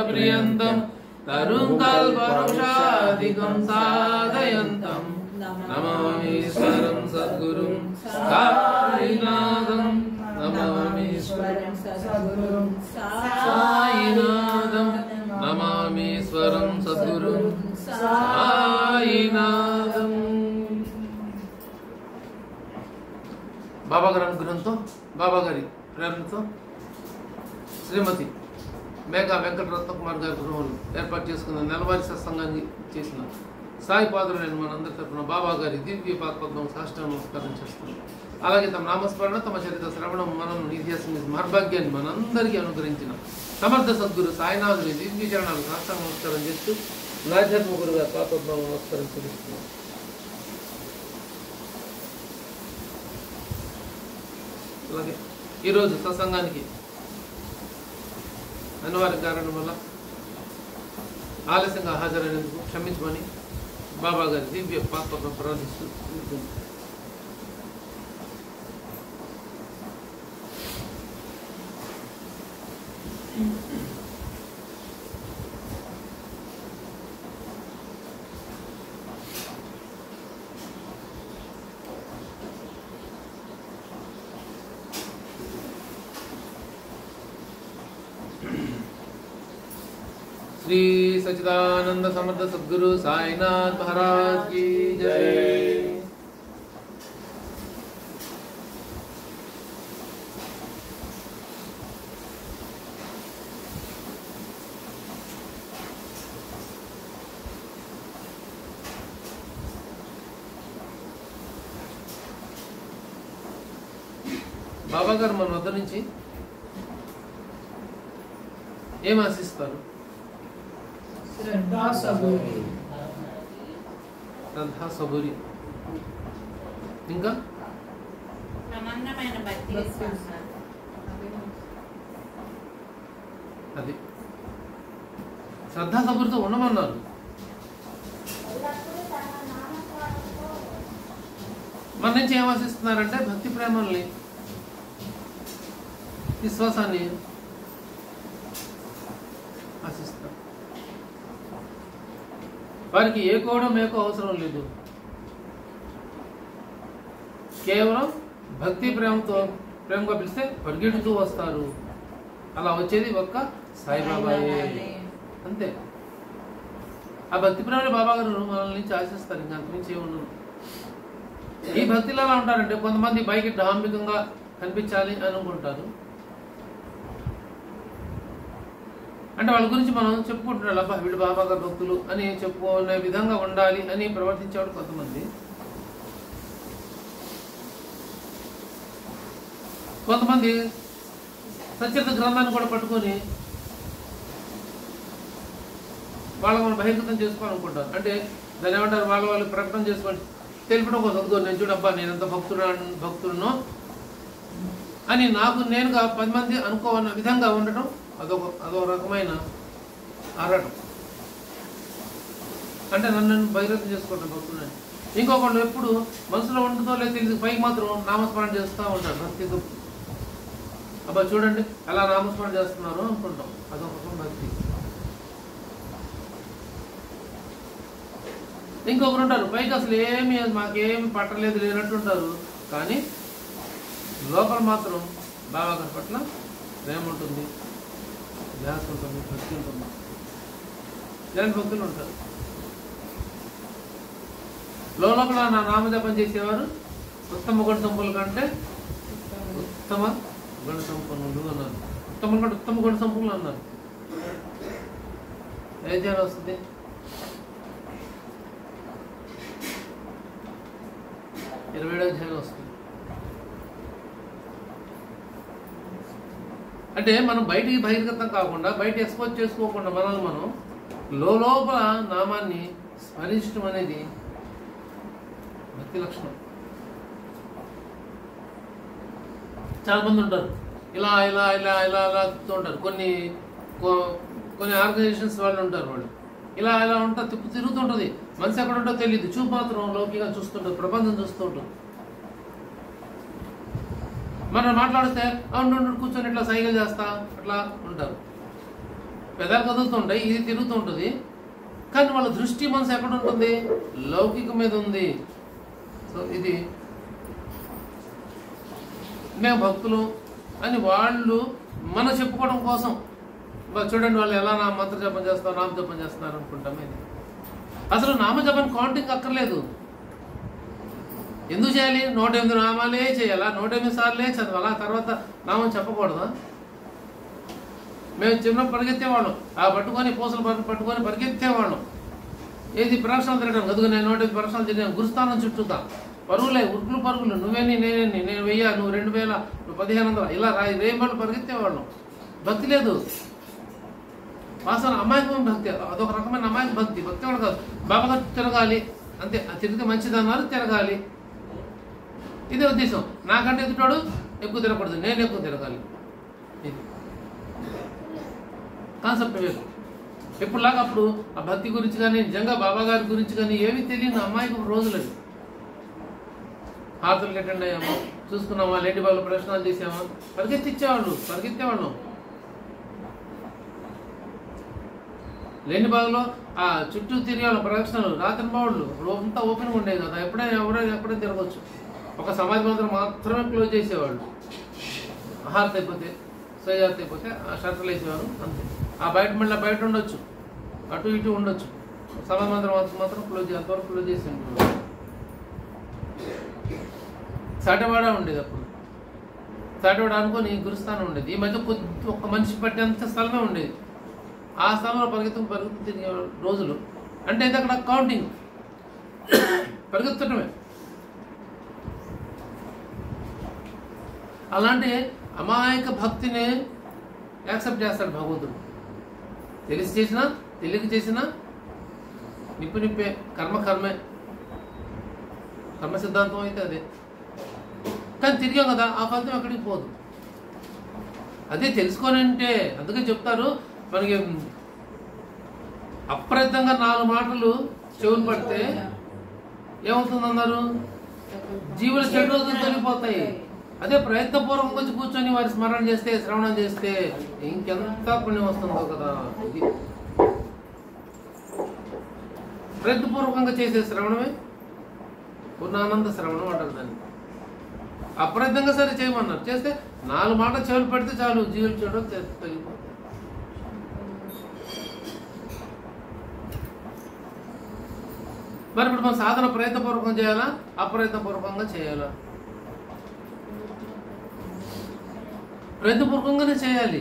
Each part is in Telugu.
प्रियंतम तरुं कल्पवृक्षादिकं साधयन्तं नमामीश्वरं सद्गुरुं साईनाथं नमामीश्वरं सद्गुरुं साईनाथं नमामीश्वरं सद्गुरुं साईनाथं। बाबा गाరి అనుగ్రహంతో బాబా గారి ప్రేరణతో శ్రీమతి మేఘా వెంకటరత్న కుమార్ గారి గృహంలో ఏర్పాటు చేసుకున్న నెలవారీ సత్సంగాన్ని చేసిన సాయి పాదులైన మనందరి తరఫున బాబా గారి దివ్య పాదపద్మం సాష్టాంగ నమస్కారం చేస్తున్నాం. అలాగే తమ నామస్మరణ తమ చరిత్ర శ్రవణం మనం నిధ్యాసం మహర్భాగ్యాన్ని మనందరికీ అనుగ్రహించిన సమర్థ సద్గురు సాయినాథుని దివ్య చరణాలు సాష్టాంగ నమస్కారం చేస్తూ ఆధ్యాత్మ గురుగా పాదపద్మం నమస్కారం చేస్తున్నాం. అలాగే ఈరోజు సత్సంగానికి అనివార్య కారణం వల్ల ఆలస్యంగా హాజరైనందుకు క్షమించమని బాబా గారి దివ్య పాత్రను ప్రార్థిస్తూ श्री सच्चिदानंद समर्थ सद्गुरु साईनाथ महाराज की जय। బాబా గారు మన వద్ద నుంచి ఏం ఆశిస్తారు? శ్రద్ధా సబూరి, శ్రద్ధా సబూరి, ఇంకా సమానమైన భక్తి విశ్వాసాలు. అది శ్రద్ధా సబూరితో ఉండమన్నారు. మన నుంచి ఏం ఆశిస్తున్నారంటే భక్తి ప్రేమల్ని, విశ్వాసాన్ని ఆశిస్తారు. వారికి ఏ కోవడం మేకో అవసరం లేదు. కేవలం భక్తి ప్రేమగా పిలిస్తే పరిగెడుతూ వస్తారు. అలా వచ్చేది ఒక్క సాయిబాబాయే, అంతే. ఆ భక్తి ప్రేమలో బాబా గారు మనల్ని నుంచి ఆశిస్తారు. ఇంకా అంతమించి ఏముండదు. ఈ భక్తిలో ఎలా ఉంటారంటే కొంతమంది బయకి డాంబికంగా కనిపించాలి అని అనుకుంటారు. అంటే వాళ్ళ గురించి మనం చెప్పుకుంటున్నాడు, అబ్బా వీళ్ళు బాబా గారు భక్తులు అని చెప్పుకునే విధంగా ఉండాలి అని ప్రవర్తించేవాడు కొంతమంది. కొంతమంది సచరిత గ్రంథాన్ని కూడా పట్టుకొని వాళ్ళని మనం బహిర్గతం చేసుకోవాలనుకుంటారు. అంటే దాన్ని ఏమంటారు, వాళ్ళు ప్రకటన చేసుకొని తెలిపడం కోసం, నేను చూడబ్బా నేను ఎంత భక్తులను అని నాకు నేనుగా 10 మంది అనుకోవన్న విధంగా ఉండటం అదో రకమైన ఆరాటం. అంటే నన్ను బహిర్గతం చేసుకోవటం భక్తులని. ఇంకొకళ్ళు ఎప్పుడు మనసులో ఉంటుందో లేదు తెలిసి పైకి మాత్రం నామస్మరణ చేస్తూ ఉంటారు భక్తితో. అబ్బా చూడండి ఎలా నామస్మరణ చేస్తున్నారు అనుకుంటాం. అదొక రకం భక్తి. ఇంకొకరు ఉంటారు పైకి అసలు ఏమి మాకేమి పట్టలేదు లేనట్టుంటారు, కానీ లోపల మాత్రం బాబా గారి పట్ల ప్రేమ ఉంటుంది, ధ్యాస ఉంటుంది, భక్తి ఉంటుంది. ఇలాంటి భక్తులు ఉంటారు. లోపల నా నామజపం చేసేవారు ఉత్తమ గుణ సంపన్నుల కంటే ఉత్తమ గుణ సంపన్నులు అన్నారు. ఉత్తమ కంటే ఉత్తమ గుణ సంపన్నులు అన్నారు. ఏ ధ్యానం వస్తుంది? ఇరవై ధ్యానం వస్తుంది. అంటే మనం బయటికి బహిర్గతం కాకుండా, బయట ఎక్స్పోజ్ చేసుకోకుండా మనల్ని మనం లోపల నామాన్ని స్మరించడం అనేది భక్తి లక్షణం. చాలా మంది ఉంటారు ఇలా ఇలా ఇలా ఇలా ఇలా ఉంటారు. కొన్ని ఆర్గనైజేషన్స్ వాళ్ళు ఉంటారు. వాళ్ళు ఇలా ఇలా ఉంటారు, తిరుగుతుంటుంది. మనసు ఎక్కడ ఉంటుందో తెలియదు. చూపు మాత్రం లౌకికంగా చూస్తుంటుంది, ప్రపంచం చూస్తూ ఉంటుంది. మనం మాట్లాడితే అవును కూర్చొని ఇట్లా సైకిల్ చేస్తా అట్లా ఉంటారు. పెదాలు కదులుతుంటాయి, ఇది తిరుగుతూ ఉంటుంది, కానీ వాళ్ళ దృష్టి మనసు ఎక్కడ ఉంటుంది? లౌకిక మీద ఉంది. సో ఇది మేము భక్తులు అని వాళ్ళు మన చెప్పుకోవడం కోసం చూడండి వాళ్ళు ఎలా నా మంత్ర జపం చేస్తారు, నామజపం చేస్తున్నారు అనుకుంటాం. ఇది అసలు నామజపం కౌంటింగ్ అక్కర్లేదు. ఎందుకు చేయాలి? 108 నామాలే చేయాలా? 108 సార్లే చదవాలా? తర్వాత నామం చెప్పకూడదా? మేము చిన్నప్పుడు పరిగెత్తేవాళ్ళం, ఆ పట్టుకొని పూసలు పట్టుకొని పరిగెత్తేవాళ్ళం. ఏది ప్రదక్షిణలు తిరగడం కదుగు, నేను 108 ప్రదక్షిణలు తిరిగాను. గురుస్థానం చుట్టూతా పరుగులే, ఉరుకులు పరుగులు, నువ్వేని నేనేని, నేను 1000, నువ్వు 2000, నువ్వు 1500, ఇలా రేపళ్ళు పరిగెత్తేవాళ్ళం. భక్తి లేదు. వాసన అమాయకమైన భక్తి, అదొక రకమైన అమాయక భక్తి. భక్తి కూడా కాదు, బాబాగా తిరగాలి అంతే. తిరిగితే మంచిదన్నారు, తిరగాలి, ఇదే ఉద్దేశం. నాకంటే ఎదుటోడు ఎక్కువ తిరగకూడదు, నేను ఎక్కువ తిరగాలి. ఇది కాన్సెప్ట్ వేరు. ఎప్పుడులాగా అప్పుడు ఆ భక్తి గురించి కానీ నిజంగా బాబా గారి గురించి కానీ ఏమీ తెలియని అమ్మాయికి రోజులేదు. హారతులు అటెండ్ అయ్యాము, చూసుకున్నామా, లేడీ బాబులు ప్రదర్శనలు చేసామా, పరిగెత్తేవాళ్ళం. లేని బాగులో ఆ చుట్టూ తిరిగే వాళ్ళ ప్రదక్షిణలు, రాత్రి బావుళ్ళు అంతా ఓపెన్గా ఉండేది కదా, ఎప్పుడైనా తిరగవచ్చు. ఒక సమాధి మంత్రం మాత్రమే క్లోజ్ చేసేవాళ్ళు. హారతి అయిపోతే, సజాతి అయిపోతే ఆ షర్టలు వేసేవారు అంతే. ఆ మళ్ళీ బయట ఉండొచ్చు, అటు ఇటు ఉండొచ్చు. సమాధి మంత్రం మాత్రం అంతవరకు క్లోజ్ చేసి ఉంటుంది. సాటవాడ ఉండేది అప్పుడు, సాటవాడ అనుకొని గురుస్థానం ఉండేది. ఈ మధ్య ఒక మనిషి పట్టేంత స్థలమే ఉండేది. ఆ స్థలంలో పరిగెత్తు తిరిగే రోజులు అంటే ఇది అక్కడ కౌంటింగ్, పరిగెత్తటమే. అలాంటి అమాయక భక్తిని యాక్సెప్ట్ చేస్తాడు భగవంతుడు. తెలిసి చేసినా తెలియక చేసినా నిప్పే, కర్మే, కర్మ సిద్ధాంతం అయితే అదే. కానీ తిరిగాం కదా, ఆ ఫలితం ఎక్కడికి పోదు. అదే తెలుసుకోనంటే అందుకే చెప్తారు మనకి అప్రయత్నంగా 4 మాటలు చెవులు పడితే ఏమవుతుందన్నారు? జీవుల చెడు రోజులు తొలిపోతాయి. అదే ప్రయత్నపూర్వకంగా వచ్చి కూర్చొని వారి స్మరణ చేస్తే, శ్రవణం చేస్తే ఇంకెంత పుణ్యం వస్తుందో కదా. ఇది ప్రయత్నపూర్వకంగా చేసే శ్రవణమే పూర్ణానంద శ్రవణం అంటారు దాన్ని. అప్రయత్నంగా సరే చేయమన్నారు, చేస్తే 4 మాటలు చెవులు పెడితే చాలు, జీవులు చెడు తొలిపోతాయి. మరి ఇప్పుడు మన సాధన ప్రయత్నపూర్వకంగా చేయాలా, అప్రయత్నపూర్వకంగా చేయాలా? ప్రయత్నపూర్వకంగానే చేయాలి.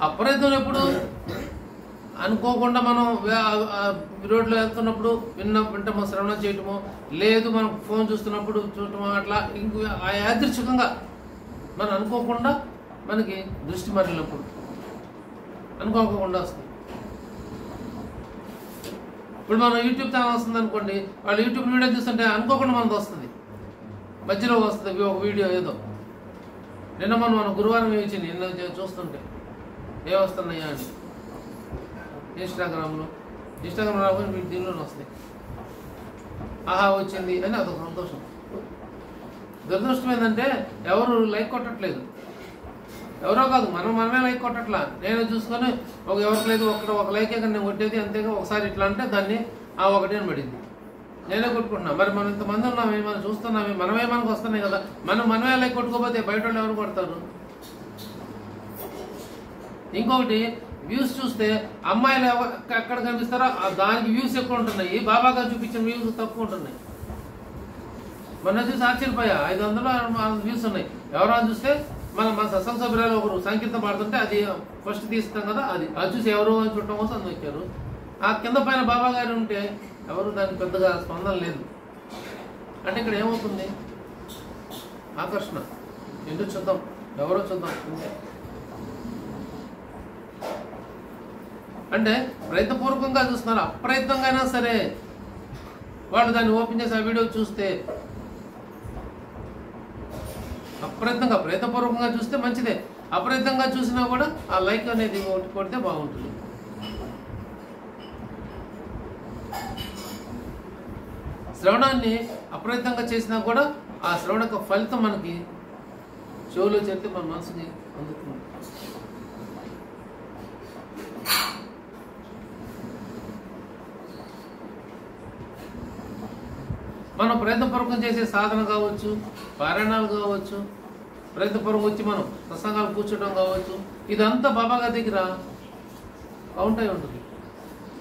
అప్రయత్నం ఎప్పుడు? అనుకోకుండా మనం రోడ్లో వెళ్తున్నప్పుడు వింటమో, శ్రవణం చేయటమో, లేదు మనం ఫోన్ చూడటమో, అట్లా యాదృచ్ఛికంగా మనం అనుకోకుండా మనకి దృష్టి మరలినప్పుడు అనుకోకుండా వస్తుంది. ఇప్పుడు మనం యూట్యూబ్ ఛానల్ వస్తుంది అనుకోండి, వాళ్ళు యూట్యూబ్ వీడియో చూస్తుంటే అనుకోకుండా మనది వస్తుంది, మధ్యలో వస్తుంది ఒక వీడియో ఏదో. నిన్న మనం గురువారం ఇచ్చింది, నిన్న చూస్తుంటే ఏమొస్తున్నాయా అని ఇన్స్టాగ్రామ్లో రాకుండా వీటి దీనిలోనే వస్తాయి. ఆహా వచ్చింది అని అదొక సంతోషం. దురదృష్టం ఏంటంటే ఎవరు లైక్ కొట్టట్లేదు. ఎవరో కాదు, మనమే లైక్ కొట్టట్లా. నేను చూసుకొని ఎవరికి లేదు, ఒక లైకే కానీ నేను కొట్టేది, అంతేగా ఒకసారి ఇట్లా అంటే దాన్ని ఆ ఒకటి అని పడింది, నేనే కొట్టుకుంటున్నా. మరి మనం ఇంతమంది ఉన్నామే, మనం చూస్తున్నామే, మనమే మనకు వస్తున్నాయి కదా, మనమే లైక్ కొట్టుకోకపోతే బయట వాళ్ళు ఎవరు కొడతారు? ఇంకొకటి వ్యూస్ చూస్తే అమ్మాయిలు ఎక్కడ కనిపిస్తారో దానికి వ్యూస్ ఎక్కువ ఉంటున్నాయి, బాబాగా చూపించిన వ్యూస్ తక్కువ ఉంటున్నాయి. మొన్న చూసి ఆశ్చర్యపోయా, 500 వ్యూస్ ఉన్నాయి. ఎవరో చూస్తే మన సత్సంగ సభ్యురాలు ఒకరు సంకీర్తన పాడుతుంటే అది ఫస్ట్ తీస్తాం కదా, అది చూసి ఎవరు అని చూడటం కోసం అందొచ్చారు. ఆ కింద పైన బాబా గారు ఉంటే ఎవరు దానికి పెద్దగా స్పందన లేదు. అంటే ఇక్కడ ఏమవుతుంది? ఆకర్షణ. ఎందుకు చూద్దాం, ఎవరో చూద్దాం అంటే ప్రయత్నపూర్వకంగా చూస్తున్నారు. అప్రయత్నంగా అయినా సరే వాళ్ళు దాన్ని ఓపెన్ చేసి ఆ వీడియో చూస్తే, ప్రయత్నపూర్వకంగా చూస్తే మంచిదే. అప్రయత్నంగా చూసినా కూడా ఆ లైక్ అనేది కొడితే బాగుంటుంది. శ్రవణాన్ని అప్రయత్నంగా చేసినా కూడా ఆ శ్రవణ యొక్క ఫలితం మనకి చెవులో చేరితే మన మనసుకి అందుతుంది. మనం ప్రయత్నపూర్వకం చేసే సాధన కావచ్చు, పారాయణాలు కావచ్చు, ప్రయత్నపూర్వకం వచ్చి మనం ప్రసంగాలు కూర్చోవడం కావచ్చు, ఇదంతా బాబా గారి దగ్గర కౌంట్ అయి ఉంటుంది.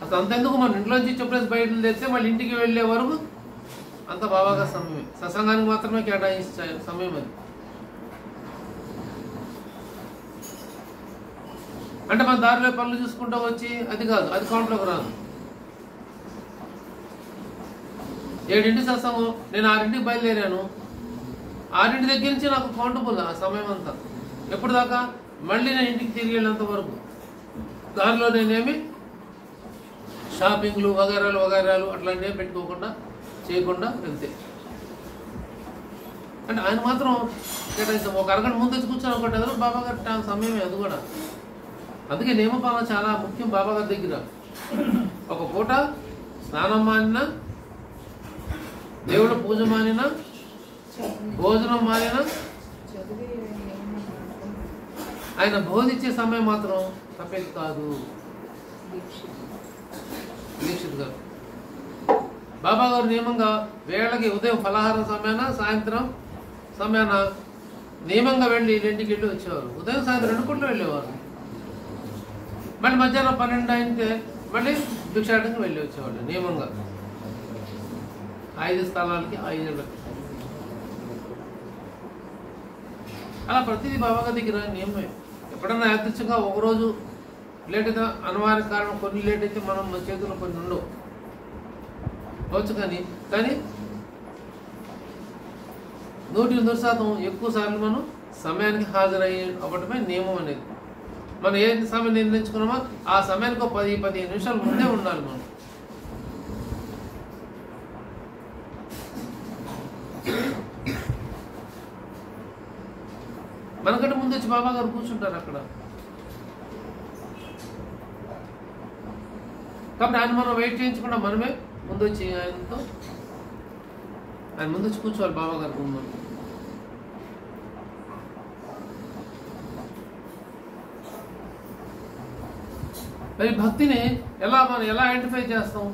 అసలు అంతెందుకు మనం ఇంట్లోంచి చెప్పేసి బయటలు తెస్తే మళ్ళీ ఇంటికి వెళ్ళే వరకు అంత బాబా గారి సమయమే. సత్సంగానికి మాత్రమే కేటాయించే సమయం అది. అంటే మన దారిలో పనులు చూసుకుంటూ వచ్చి అది కాదు, అది కౌంట్లోకి రాదు. 7 సత్సంగం, నేను 6 బయలుదేరాను, 6 దగ్గర నుంచి నాకు కౌంటబుల్ ఆ సమయం అంతా. ఎప్పుడు దాకా? మళ్ళీ నేను ఇంటికి తిరిగి వెళ్ళేంత వరకు. దారిలో నేనేమి షాపింగ్లు వగైరాలు అట్లాంటివి పెట్టుకోకుండా చేయకుండా వెళ్తే, అంటే ఆయన మాత్రం కేటాయిస్తాం. ఒక అరగంట ముందు వచ్చి కూర్చొని ఒకటి ఎదురు బాబా గారి సమయమే అది కూడా. అందుకే నియమపాలన చాలా ముఖ్యం బాబా గారి దగ్గర. ఒక పూట స్నానం మానినా, దేవుడు పూజ మానినా, భోజనం మానినా, ఆయన బోధించే సమయం మాత్రం తప్పేది కాదు. దీక్షిత్ గారు బాబా గారు నియమంగా వేళకి ఉదయం ఫలహారం సమయాన, సాయంత్రం సమయాన నియమంగా వెళ్ళి ఇంటికి వెళ్ళి వచ్చేవారు. ఉదయం సాయంత్రం 2 పూటలు వెళ్ళేవారు. మళ్ళీ మధ్యాహ్నం 12 అయితే మళ్ళీ భిక్షాటనకి వెళ్ళి వచ్చేవాళ్ళు నియమంగా. 5 స్థలాలకి 5 ఏళ్ళకి. అలా ప్రతిదీ బాబా గారి దగ్గర నియమమే. ఎప్పుడన్నా యాదృచ్ఛికంగా ఒకరోజు లేట్ అయితే అనివార్య కారణం, కొన్ని లేట్ అయితే మనం మన చేతుల్లో కొన్ని ఉండవు వచ్చు. కానీ 100% ఎక్కువ సార్లు మనం సమయానికి హాజరయ్యి అవ్వటమే నియమం అనేది. మనం ఏ సమయం నిర్ణయించుకున్నామో ఆ సమయానికి 10-15 నిమిషాలు ముందే ఉండాలి మనం. మనకంటే ముందు వచ్చి బాబా గారు కూర్చుంటారు అక్కడ. కాబట్టి ఆయన మనం వెయిట్ చేయించకుండా మనమే ముందు వచ్చి ఆయన ముందు వచ్చి కూర్చోవాలి బాబా గారి ముందు. మరి భక్తిని మనం ఎలా ఐడెంటిఫై చేస్తాం?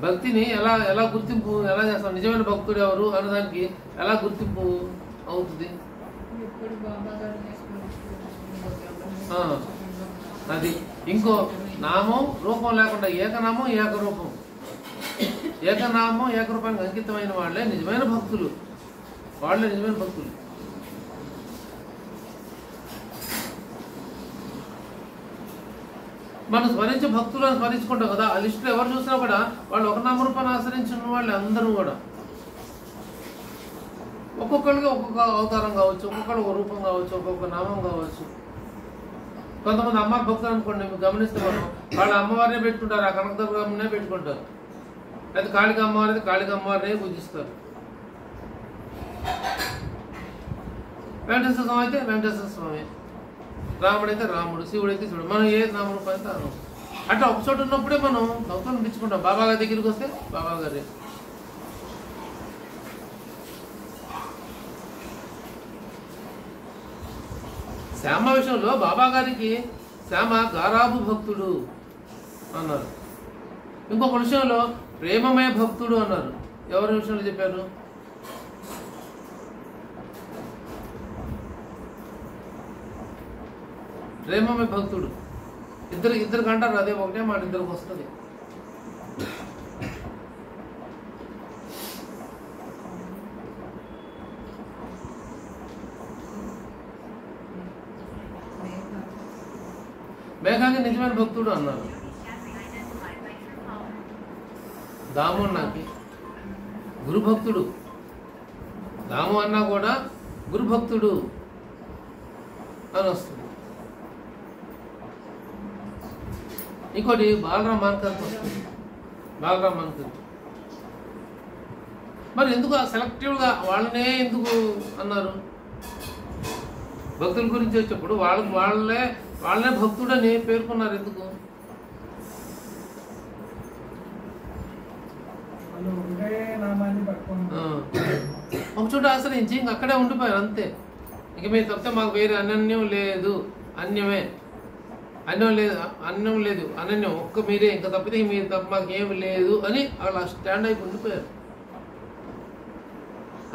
భక్తిని ఎలా గుర్తింపు ఎలా చేస్తాం? నిజమైన భక్తుడు ఎవరు అన్నదానికి ఎలా గుర్తింపు అవుతుంది? అది ఇంకో నామం రూపం లేకుండా ఏకనామం ఏకరూపం, ఏకనామం ఏకరూపానికి అంకితమైన వాళ్ళే నిజమైన భక్తులు. మనం స్మరించే భక్తులను స్మరించుకుంటాం కదా, ఆ లిస్టులో ఎవరు చూసినా కూడా వాళ్ళు ఒక నామరూపాన్ని ఆశ్రయించిన వాళ్ళు అందరూ కూడా ఒక్కొక్కరికి ఒక్కొక్క అవతారం కావచ్చు, ఒక్కొక్కరు ఒక రూపం కావచ్చు, ఒక్కొక్క నామం కావచ్చు. కొంతమంది అమ్మ భక్తులు అనుకోండి, మీరు గమనిస్తే వాళ్ళు అమ్మవారినే పెట్టుకుంటారు, ఆ కనకదుర్గమ్మనే పెట్టుకుంటారు. అయితే కాళిక అమ్మవారినే పూజిస్తారు. వెంకటేశ్వర స్వామి అయితే వెంకటేశ్వర స్వామి, రాముడు అయితే రాముడు, శివుడు అయితే శివుడు. మనం ఏ నామరూపం అయితే అను అట్లా ఒక చోట ఉన్నప్పుడే మనం భక్తులను పిలుచుకుంటాం. బాబా గారి దగ్గరికి వస్తే బాబా గారి. శ్యామ విషయంలో బాబా గారికి శ్యామ గారాబు భక్తుడు అన్నారు. ఇంకొక విషయంలో ప్రేమమయ భక్తుడు అన్నారు. ఎవరి విషయంలో చెప్పారు? ప్రేమమయ భక్తుడు. ఇద్దరికి అంటారు అదే ఒకటే మాట, ఇద్దరికి వస్తుంది. మేఘాకి నిజమైన భక్తుడు అన్నారు. దాము అన్నాకి గురుభక్తుడు. దాము అన్నా కూడా గురుభక్తుడు అని వస్తుంది. ఇంకోటి బాలరామ్ మాన్కర్ వస్తుంది. బాలరామ్ మాన్కర్ మరి ఎందుకు సెలెక్టివ్గా వాళ్ళనే ఎందుకు అన్నారు? భక్తుల గురించి వచ్చేప్పుడు వాళ్ళనే భక్తుడని పేర్కొన్నారు. ఎందుకు? వాళ్ళు ఒకటే నామాన్ని ఒక చోట ఆశ్రయించి ఇంక అక్కడే ఉండిపోయారు అంతే. ఇంక మీరు తప్పితే మాకు వేరే అనన్యం లేదు, అన్యమే అన్యం లేదు అనన్యం ఒక్క మీరే, ఇంకా తప్పితే మీరు తప్ప మాకు ఏమి లేదు అని అలా స్టాండ్ అయిపోయి ఉండిపోయారు.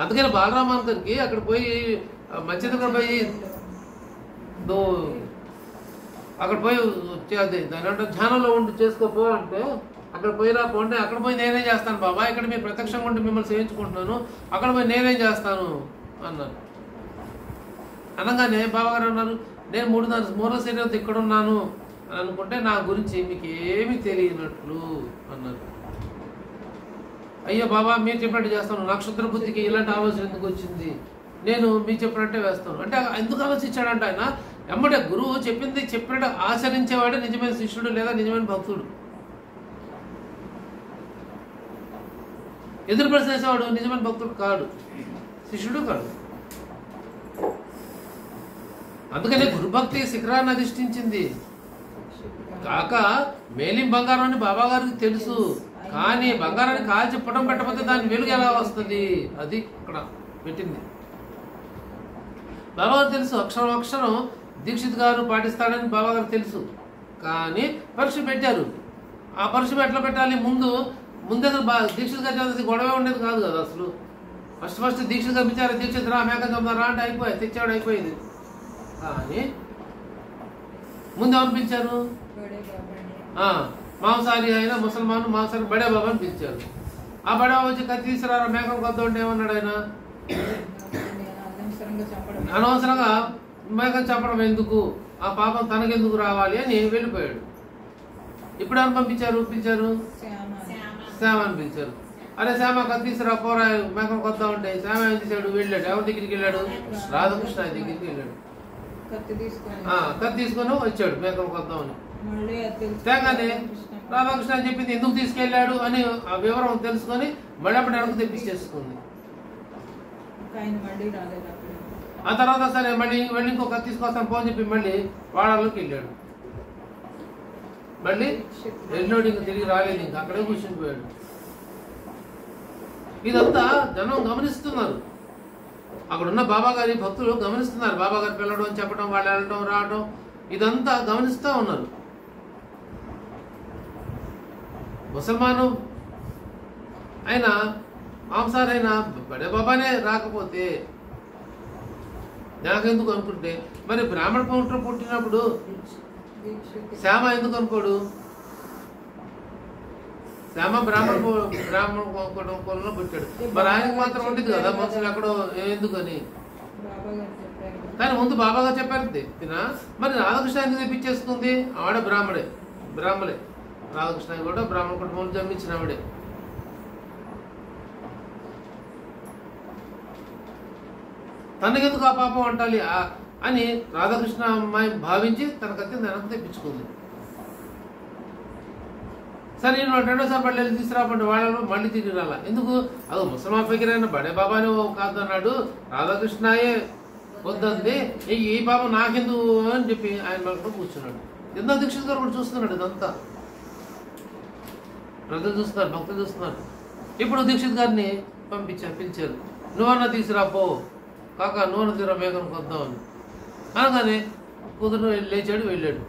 అందుకని బాలరామానికి అక్కడ పోయి మధ్య పోయి అక్కడ పోయి దాని అంటే ధ్యానంలో ఉండి చేసుకోపో అంటే అక్కడ పోయి రా పోండి, అక్కడ పోయి నేనేం చేస్తాను బాబా, ఇక్కడ మీరు ప్రత్యక్షంగా ఉండి మిమ్మల్ని సేవించుకుంటున్నాను, అక్కడ పోయి నేనేం చేస్తాను అన్నారు. అనగానే బాబాగారు అన్నారు, నేను మూడో శరీరంతో ఇక్కడ ఉన్నాను అని అనుకుంటే నా గురించి మీకు ఏమీ తెలియనట్లు అన్నారు. అయ్యో బాబా మీరు చెప్పినట్టు చేస్తాను, నా క్షుద్ర బుద్ధికి ఇలాంటి ఆలోచన ఎందుకు వచ్చింది, నేను మీరు చెప్పినట్టే వేస్తాను అంటే ఎందుకు ఆలోచించాడంటే ఆయన ఎమ్మటే గురువు చెప్పినట్టు ఆచరించేవాడే నిజమైన శిష్యుడు లేదా నిజమైన భక్తుడు. ఎదురు ప్రశ్నించేవాడు నిజమైన భక్తుడు కాడు, శిష్యుడు కాడు. అందుకనే గురుభక్తి శిఖరాన్ని అధిష్ఠించింది కాక మేలిం బంగారం అని బాబా గారికి తెలుసు, కానీ బంగారాన్ని కాల్చి పుటం పెట్టకపోతే దాని వెలుగు ఎలా వస్తుంది, అది ఇక్కడ పెట్టింది. బాబా గారు తెలుసు అక్షరం అక్షరం దీక్షిత్ గారు పాటిస్తాడని బాబా గారు తెలుసు, కానీ పరీక్ష పెట్టారు. ఆ పరీక్ష ఎట్లా పెట్టాలి, ముందే దీక్షిత్ గారు చదివి గొడవ ఉండేది కాదు కదా అసలు. ఫస్ట్ దీక్షిత్ గారు పిచ్చారు, దీక్షిత్ రా మేక చదువుతారా అంటే అయిపోయి తెచ్చాడు అయిపోయింది. కానీ ముందు ఎవరు పిలిచారు, మాంసాహారి అయినా ముసల్మాన్ మాంసాహారి బడే బాబా అని పిలిచారు. ఆ బడే బాబా వచ్చి కత్తి తీసుకురారా మేకను కొద్దా ఉంటే ఏమన్నాడు ఆయన, అనవసరంగా మేకను చంపడం ఎందుకు, ఆ పాపం తనకెందుకు రావాలి అని వెళ్ళిపోయాడు. ఇప్పుడు ఎవరు పిలిచారు శ్యామ అని పిలిచారు. అరే శ్యామ కత్తి తీసుకురా పోరా మేకను కొద్దా ఉంటే శ్యామ ఏం చేశాడు, వెళ్ళాడు. ఎవరి దగ్గరికి వెళ్ళాడు, రాధాకృష్ణ దగ్గరికి వెళ్ళాడు. కత్తి తీసుకొని వచ్చాడు మేకను కొద్దామని. తేగానే రాధాకృష్ణ అని చెప్పింది ఎందుకు తీసుకెళ్లాడు అని ఆ వివరం తెలుసుకొని మళ్ళీ అప్పుడు వెనక్కి తెప్పించేసుకుంది. ఆ తర్వాత సరే మళ్ళీ ఇంకో కత్తి తీసుకొస్తాను పోని చెప్పి మళ్ళీ వాడాలోకి వెళ్ళాడు. మళ్ళీ వెళ్ళాడు, ఇంక తిరిగి రాలేదు, ఇంక అక్కడే కూర్చునిపోయాడు. ఇదంతా జనం గమనిస్తున్నారు, అక్కడున్న బాబా గారి భక్తులు గమనిస్తున్నారు. బాబా గారికి వెళ్ళడం చెప్పడం, వాళ్ళు వెళ్ళడం రావడం ఇదంతా గమనిస్తూ ఉన్నారు. ముసల్మాను అయినా మాంసారైనా బడే బాబానే రాకపోతే నాకెందుకు అనుకుంటే మరి బ్రాహ్మణ పౌంటర్ పుట్టినప్పుడు శ్యామ ఎందుకు అనుకోడు, శ్యామ బ్రాహ్మణ కులంలో పుట్టాడు, మరి ఆయనకు మాత్రం ఉండేది కదా మనుషులు ఎక్కడో ఎందుకని. కానీ ముందు బాబాగా చెప్పారు తినా, మరి రాధాకృష్ణ ఎందుకు తెప్పించేసుకుంది, ఆవిడ బ్రాహ్మలే రాధాకృష్ణ కూడా బ్రాహ్మణ కుటుంబంలో జన్మించిన ఆవిడే. తనకెందుకు ఆ పాపం అంటాలి అని రాధాకృష్ణ అమ్మాయి భావించి తన కత్తి వెనక్కి తెప్పించుకుంది. సరే నేను రెండోసారి మళ్ళీ వెళ్ళి తీసుకురాపండి, వాళ్ళు మళ్ళీ తిరిగి రాలా ఎందుకు, అదో ముసల్మాన్ ఫకీరైనా బడే బాబానే కాదన్నాడు, రాధాకృష్ణయే వద్దంది, ఈ పాపం నాకెందుకు అని చెప్పి ఆయన మళ్ళీ కూర్చున్నాడు. ఎంతో దీక్షిత్ గారు కూడా చూస్తున్నాడు ఇదంతా, ప్రజలు చూస్తున్నారు, భక్తులు చూస్తున్నారు. ఇప్పుడు దీక్షిత్ గారిని పిలిచారు, నువ్వన్నా తీసుకురాపో కాక నువ్వన్నా తీరా మేకను కొద్దామని అనగానే కుదురు లేచాడు, వెళ్ళాడు.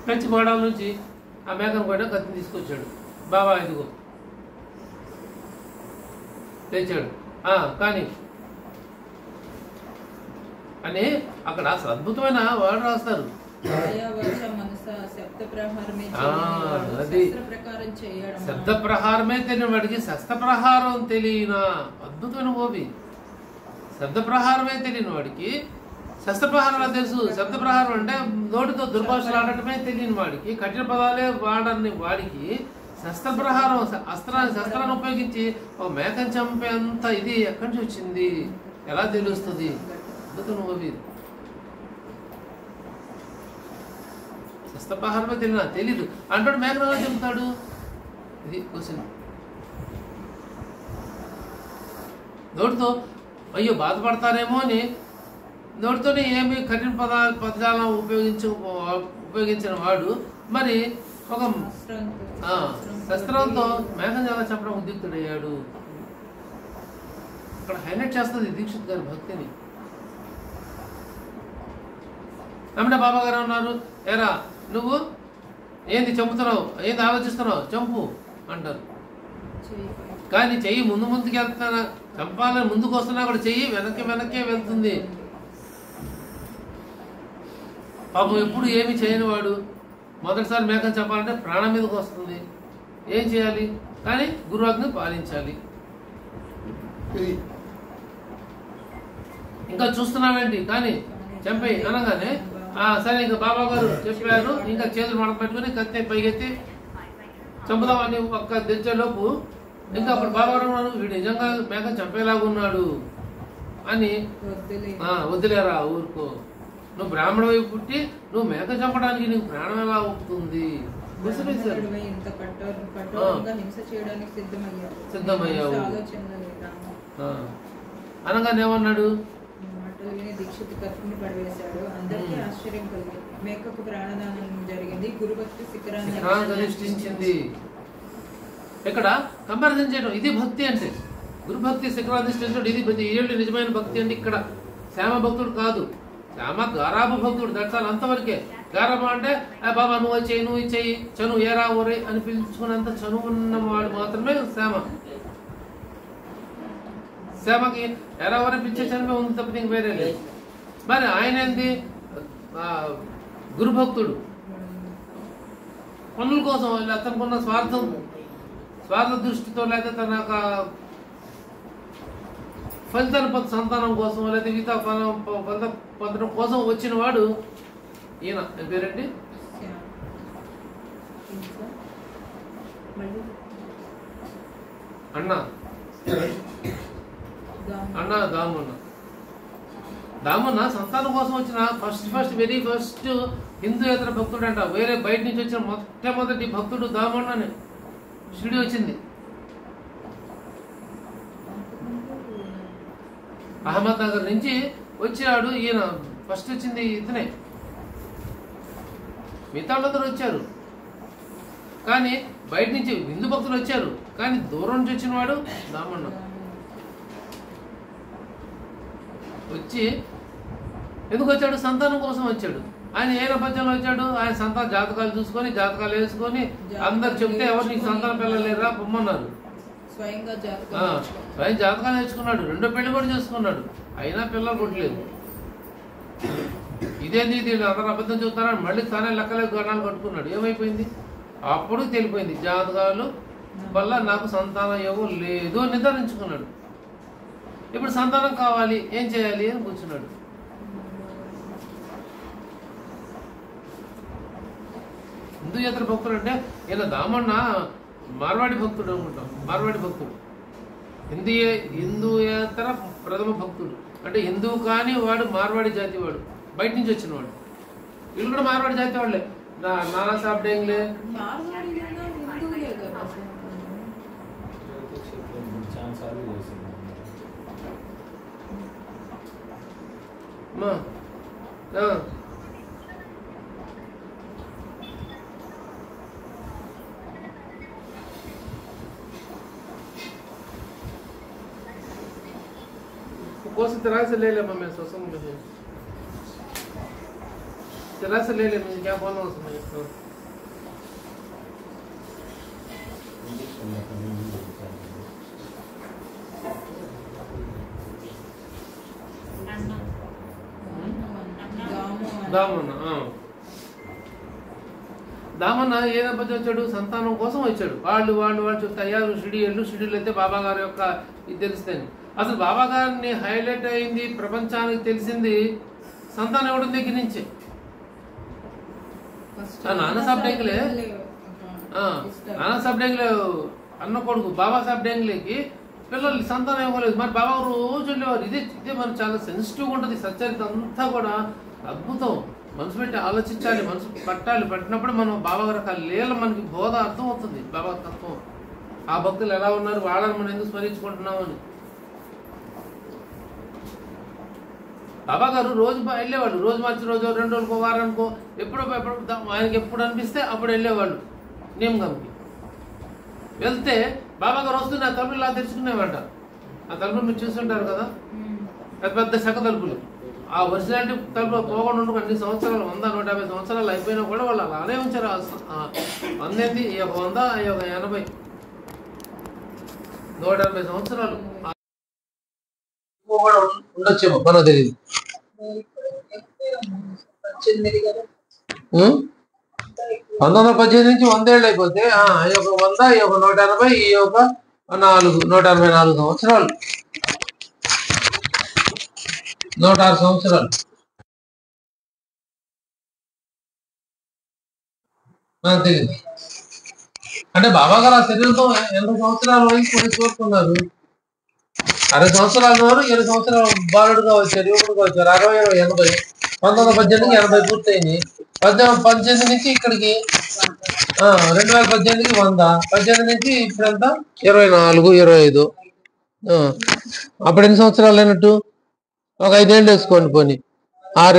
కంచి మాడాల నుంచి ఆ మేకను కూడా కత్తిని తీసుకొచ్చాడు. బాబా ఇదిగో తెచ్చాడు. కానీ అని అక్కడ అద్భుతమైన వాడు రాస్తారు, శబ్ద ప్రహారమే తెలియని వాడికి శస్త్ర ప్రహారం తెలియనా, అద్భుతమైన ఓబి. శబ్ద ప్రహారమే తెలియని వాడికి శస్త్ర ప్రహారం తెలుసు. శబ్ద ప్రహారం అంటే నోటితో దుర్భాషలు ఆడటమే తెలియని వాడికి, కఠిన పదాలే వాడని వాడికి శస్త్ర ప్రహారం శస్త్రాన్ని ఉపయోగించి ఒక మేకను చంపేంత ఇది ఎక్కడి నుంచి వచ్చింది, ఎలా తెలుస్తుంది, అద్భుతం ఓబి. శస్త్ర ప్రహారమే తెలీదు అంటాడు, మేకను ఎలా చెబుతాడు, ఇది క్వశ్చన్. నోటితో అయ్యో బాధపడతారేమో అని నోటితోనే ఏమి కఠిన పదాలను ఉపయోగించిన వాడు మరి ఒక శస్త్రంతో మేఘం ఎలా చెప్పడం ఉద్యుక్తుడయ్యాడు. ఇక్కడ హైలైట్ చేస్తుంది దీక్షిత్ గారి భక్తిని. వెంబడే బాబా గారు అన్నారు, ఏరా నువ్వు ఏంది చంపుతున్నావు, ఏంది ఆలోచిస్తున్నావు, చంపు అంటారు. కానీ చెయ్యి ముందుకు వెళ్తున్నా, చంపాలని ముందుకు వస్తున్నా కూడా చెయ్యి వెనక్కే వెళ్తుంది. పాపం ఎప్పుడు ఏమి చేయని వాడు మొదటిసారి మేకను చంపాలంటే ప్రాణం మీదకి వస్తుంది. ఏం చేయాలి? కానీ గురువాజ్ఞ పాలించాలి. ఇంకా చూస్తున్నావేంటి కానీ చంపేయి అనగానే సరే ఇంకా బాబా గారు చెప్పారు. ఇంకా చేతులు మడత పెట్టుకుని కత్తి పైకెత్తి చంపుదామని ఒక్క తెచ్చేలోపు ఇంకా అప్పుడు బాబా గారు ఉన్నారు, వీడు నిజంగా మేకను చంపేలాగా ఉన్నాడు అని, వదిలేరా ఊరుకో, నువ్వు బ్రాహ్మణ వైపు పుట్టి నువ్వు మేక చంపడానికి నీకు ప్రాణం ఎలా అవుతుంది, సిద్ధమయ్యావు అనగానే ఏమన్నాడు, దీక్షిత్ కత్తిని పడివేశాడు. అందరికీ ఆశ్చర్యం కలిగింది. మేకకు ప్రాణదానం జరిగింది. గురుభక్తి శిఖరాధిష్ఠించింది. ఇక్కడ కంపారిజన్ చేయడం, ఇది భక్తి అంటే. గురుభక్తి శిఖరాధిష్ఠించడం ఇది ఏళ్ళు నిజమైన భక్తి అంటే. ఇక్కడ శ్యామ భక్తుడు కాదు, శ్యామ గారాబ భక్తుడు. దట్సాలు అంతవరకే. గారాబ అంటే బాబా నువ్వు చెయ్యి, నువ్వు చెయ్యి, చను ఏరా ఊరే అని పిలుచుకున్నంత చనువు ఉన్నవాడు మాత్రమే శ్యామ. శ్యామకి ఎలా ఊరే పిలిచే చనిపోయి ఉంది తప్ప నీకు వేరే లేదు. మరి ఆయన ఏంది గురుభక్తుడు. పనుల కోసం అతనుకున్న స్వార్థ దృష్టితో లేదా తన ఫలితాన్ని సంతానం కోసం లేదా మిగతా పొందడం కోసం వచ్చిన వాడు ఈయన. పేరేంటి? అన్నా దామన్న సంతానం కోసం వచ్చిన వెరీ ఫస్ట్ హిందూయేతర భక్తుడు అంట. వేరే బయట నుంచి వచ్చిన మొట్టమొదటి భక్తుడు దామన్ననే. షిరిడి వచ్చింది. అహ్మద్ నగర్ నుంచి వచ్చాడు ఈయన. ఫస్ట్ వచ్చింది ఇతనే. మిగతా వాళ్ళందరూ వచ్చారు కానీ బయట నుంచి హిందూ భక్తులు వచ్చారు కానీ దూరం నుంచి వచ్చిన వాడు దామన్న. వచ్చి ఎందుకు వచ్చాడు? సంతానం కోసం వచ్చాడు. ఆయన ఏ నేపథ్యంలో వచ్చాడు? ఆయన సంతాన జాతకాలు చూసుకొని జాతకాలు వేసుకొని అందరు చెప్తే ఎవరు నీకు సంతానం పిల్లలేరా పొమ్మన్నారు. స్వయం జాతకాలు నేర్చుకున్నాడు. 2వ పెళ్లి కూడా చేసుకున్నాడు. అయినా పిల్లలు పుట్టలేదు. ఇదేంది దీన్ని అందరూ అబద్ధం చూస్తారని మళ్ళీ తానే లెక్కలే గణాలు కట్టుకున్నాడు. ఏమైపోయింది? అప్పుడు తెలిపోయింది జాతకాలు వల్ల నాకు సంతానం ఏవో లేదు అని నిర్ధారించుకున్నాడు. ఇప్పుడు సంతానం కావాలి, ఏం చేయాలి అని కూర్చున్నాడు. హిందూయేతర భక్తుడు అంటే ఈయన దామన్న మార్వాడి భక్తుడు అనుకుంటాం. మార్వాడి భక్తుడు హిందూయేతర ప్రథమ భక్తుడు అంటే హిందూ కానీ వాడు మార్వాడి జాతి వాడు, బయట నుంచి వచ్చిన వాడు. వీళ్ళు కూడా మార్వాడి జాతి వాళ్ళే. నానా సాహెబ్ డేంగ్లే कोर्स तरह से ले ले मैं सोचूं मुझे तरह से ले ले मुझे क्या बोलना उसमें దామన్న ఏ నేపథ్యం వచ్చాడు? సంతానం కోసం వచ్చాడు. వాళ్ళు చెప్తే అయ్యారు షిరిడీలు అయితే బాబా గారి యొక్క ఇది తెలుస్తాయి. అసలు బాబా గారిని హైలైట్ అయింది, ప్రపంచానికి తెలిసింది సంతానం ఇవ్వడం దగ్గర నుంచి. నానాసాహెబ్ డేంగ్లే అన్న కొడుకు బాబాసాహెబ్ డేంగ్లేకి పిల్లలు సంతానం ఇవ్వలేదు. మరి బాబా రోజు వెళ్ళేవారు. ఇదే మనకు చాలా సెన్సిటివ్గా ఉంటుంది. సచ్చరిత అంతా కూడా అద్భుతం. మనసు పెట్టి ఆలోచించాలి, మనసు పట్టినప్పుడు మనం బాబా గారి లీల మనకి బోధ అర్థం అవుతుంది. బాబా తత్వం, ఆ భక్తులు ఎలా ఉన్నారు, వాళ్ళని మనం ఎందుకు స్మరించుకుంటున్నామని. బాబా గారు రోజు వెళ్ళేవాళ్ళు. రోజు మార్చి రోజు 2 రోజులకో వారానికో ఎప్పుడు ఆయనకి ఎప్పుడు అనిపిస్తే అప్పుడు వెళ్ళేవాళ్ళు నియమంకి. వెళ్తే బాబా గారు వస్తున్న ఆ తలుపులు ఇలా తెరుచుకునేవాట. ఆ తలుపులు మీరు చూస్తుంటారు కదా, పెద్ద పెద్ద చెక్క తలుపులు. ఆ ఒరిజినాలిటీ తలుపులు పోకుండా ఉండకు అన్ని సంవత్సరాలు 100, 150 సంవత్సరాలు అయిపోయినా కూడా వాళ్ళు అలానే ఉంచారు. 100 ఈ యొక్క 100 ఈ యొక్క 80, 180 సంవత్సరాలు ఉండొచ్చేమో, మనకు తెలియదు. 1918 నుంచి 100 ఏళ్ళు అయిపోతే ఈ యొక్క 100, ఈ యొక్క 180, ఈ యొక్క 184 సంవత్సరాలు, 106 సంవత్సరాలు నాకు తెలియదు. అంటే బాబా గారు ఆ శరీరంతో 80 సంవత్సరాల వయసు కోరుకున్నారు. 60 సంవత్సరాలు ఉన్నారు, 7 సంవత్సరాలు బాలుడుగా వచ్చారు, యువకుడుగా వచ్చారు. 60, 80, 1918కి 80 పూర్తయింది. 18 నుంచి ఇక్కడికి 2018కి 100, 18 నుంచి ఇప్పుడంతా 24, 25. అప్పుడు ఎన్ని సంవత్సరాలు అయినట్టు? ఒక 5 ఏళ్ళు వేసుకోండి, పోనీ 6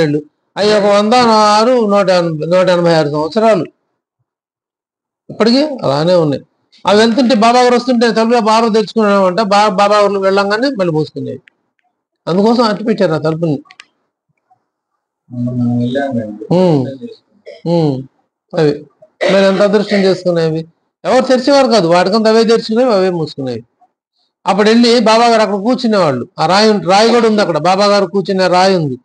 ఏళ్ళు. అవి ఒక 100, 6, 186 సంవత్సరాలు ఇప్పటికీ అలానే ఉన్నాయి. అవి వెళ్తుంటే బాబా గారు వస్తుంటే తలుపులో బాగా తెచ్చుకున్నామంట. బాబా గారు వెళ్ళంగానే మళ్ళీ మూసుకునేవి. అందుకోసం అట్టి పెట్టారు ఆ తలుపుని. అవి మరి ఎంత అదృష్టం చేసుకునేవి. ఎవరు తెరిచేవారు కాదు, వాటికంతా అవే తెరుచుకునేవి, అవే మూసుకునేవి. అప్పుడు వెళ్ళి బాబా గారు అక్కడ కూర్చునేవాళ్ళు. ఆ రాయి కూడా ఉంది అక్కడ, బాబా గారు కూర్చునే రాయి ఉంది.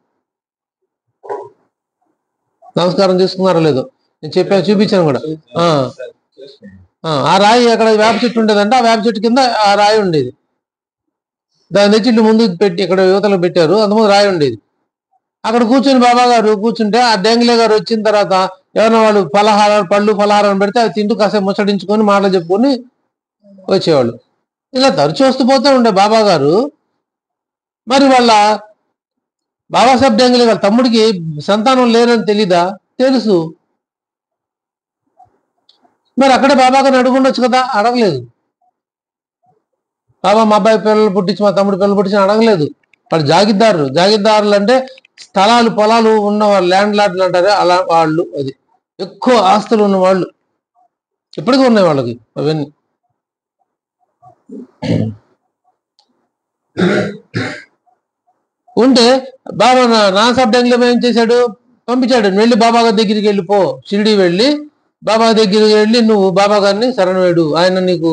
నమస్కారం చేసుకున్నారో లేదో నేను చూపించాను కూడా. ఆ రాయి అక్కడ వేప చెట్టు ఉండేదంటే ఆ వేప చెట్టు కింద ఆ రాయి ఉండేది. దాని తెచ్చి ఇల్లు ముందు పెట్టి ఇక్కడ యువతలో పెట్టారు. అంతకుముందు రాయి ఉండేది. అక్కడ కూర్చొని బాబా గారు కూర్చుంటే ఆ డెంగిలే గారు వచ్చిన తర్వాత ఎవరైనా వాళ్ళు పళ్ళు ఫలహారం పెడితే అవి తింటూ కాసేపు ముచ్చడించుకొని మాటలు చెప్పుకొని వచ్చేవాళ్ళు. ఇలా తరచు వస్తూ పోతూ ఉండే బాబా గారు. మరి వాళ్ళ బాబాసాహెబ్ డెంగిలే వాళ్ళ తమ్ముడికి సంతానం లేరని తెలీదా? తెలుసు. మరి అక్కడే బాబా గారిని అడుగుండొచ్చు కదా, అడగలేదు. బాబా మా అబ్బాయి పిల్లలు పుట్టించి, మా తమ్ముడి పిల్లలు పుట్టించి అడగలేదు. వాళ్ళు జాగిద్దారులు అంటే స్థలాలు పొలాలు ఉన్న వాళ్ళు, ల్యాండ్ లార్డ్లు అంటారే అలా వాళ్ళు. అది ఎక్కువ ఆస్తులు ఉన్న వాళ్ళు. ఇప్పటికీ ఉన్నాయి వాళ్ళకి అవన్నీ. ఉంటే బాబా నాసాబ్ డెంగ్లో ఏం చేశాడు? పంపించాడు, వెళ్ళి బాబా గారి దగ్గరికి వెళ్ళిపో, షిరిడి వెళ్ళి బాబా దగ్గరికి వెళ్ళి నువ్వు బాబా గారిని శరణవేడు, ఆయన నీకు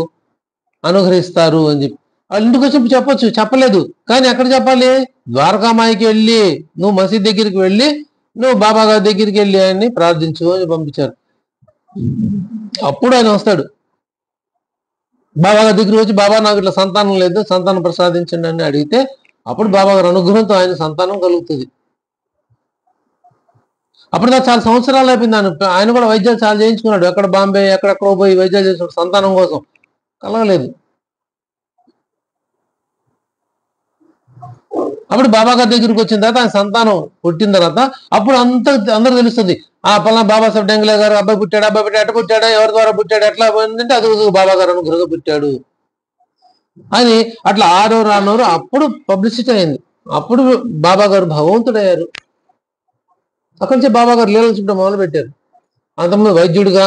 అనుగ్రహిస్తారు అని చెప్పి. వాళ్ళు ఇంటికి వచ్చి చెప్పొచ్చు, చెప్పలేదు. కానీ ఎక్కడ చెప్పాలి? ద్వారకామాయికి వెళ్ళి నువ్వు మసీద్ దగ్గరికి వెళ్ళి నువ్వు బాబా గారి దగ్గరికి వెళ్ళి ఆయన్ని ప్రార్థించు అని పంపించారు. అప్పుడు ఆయన వస్తాడు. బాబా గారి దగ్గరికి వచ్చి బాబా నాకు ఇట్లా సంతానం లేదు, సంతానం ప్రసాదించండి అని అడిగితే అప్పుడు బాబా గారి అనుగ్రహంతో ఆయన సంతానం కలుగుతుంది. అప్పుడు నాకు చాలా సంవత్సరాలు అయిపోయింది. ఆయన కూడా వైద్యాలు చాలా చేయించుకున్నాడు. ఎక్కడ బాంబే ఎక్కడెక్కడో పోయి వైద్యాలు చేస్తున్నాడు సంతానం కోసం, కలగలేదు. అప్పుడు బాబా గారి దగ్గరికి వచ్చిన తర్వాత ఆయన సంతానం పుట్టిన తర్వాత అప్పుడు అందరూ తెలుస్తుంది. పలానా బాబాసాహెబ్ డెంగ్లే గారు అబ్బాయి పుట్టాడు, ఎట్ట పుట్టాడా, ఎవరి ద్వారా పుట్టాడు, ఎట్లా పోయిందంటే అది బాబా గారు అనుగ్రహంగా పుట్టాడు అని అట్లా రానోరు అప్పుడు పబ్లిసిటీ అయింది. అప్పుడు బాబా గారు భగవంతుడయ్యారు. అక్కడి నుంచి బాబా గారు లీలలు చూడడం మొదలు పెట్టారు. అంతకుముందు వైద్యుడిగా,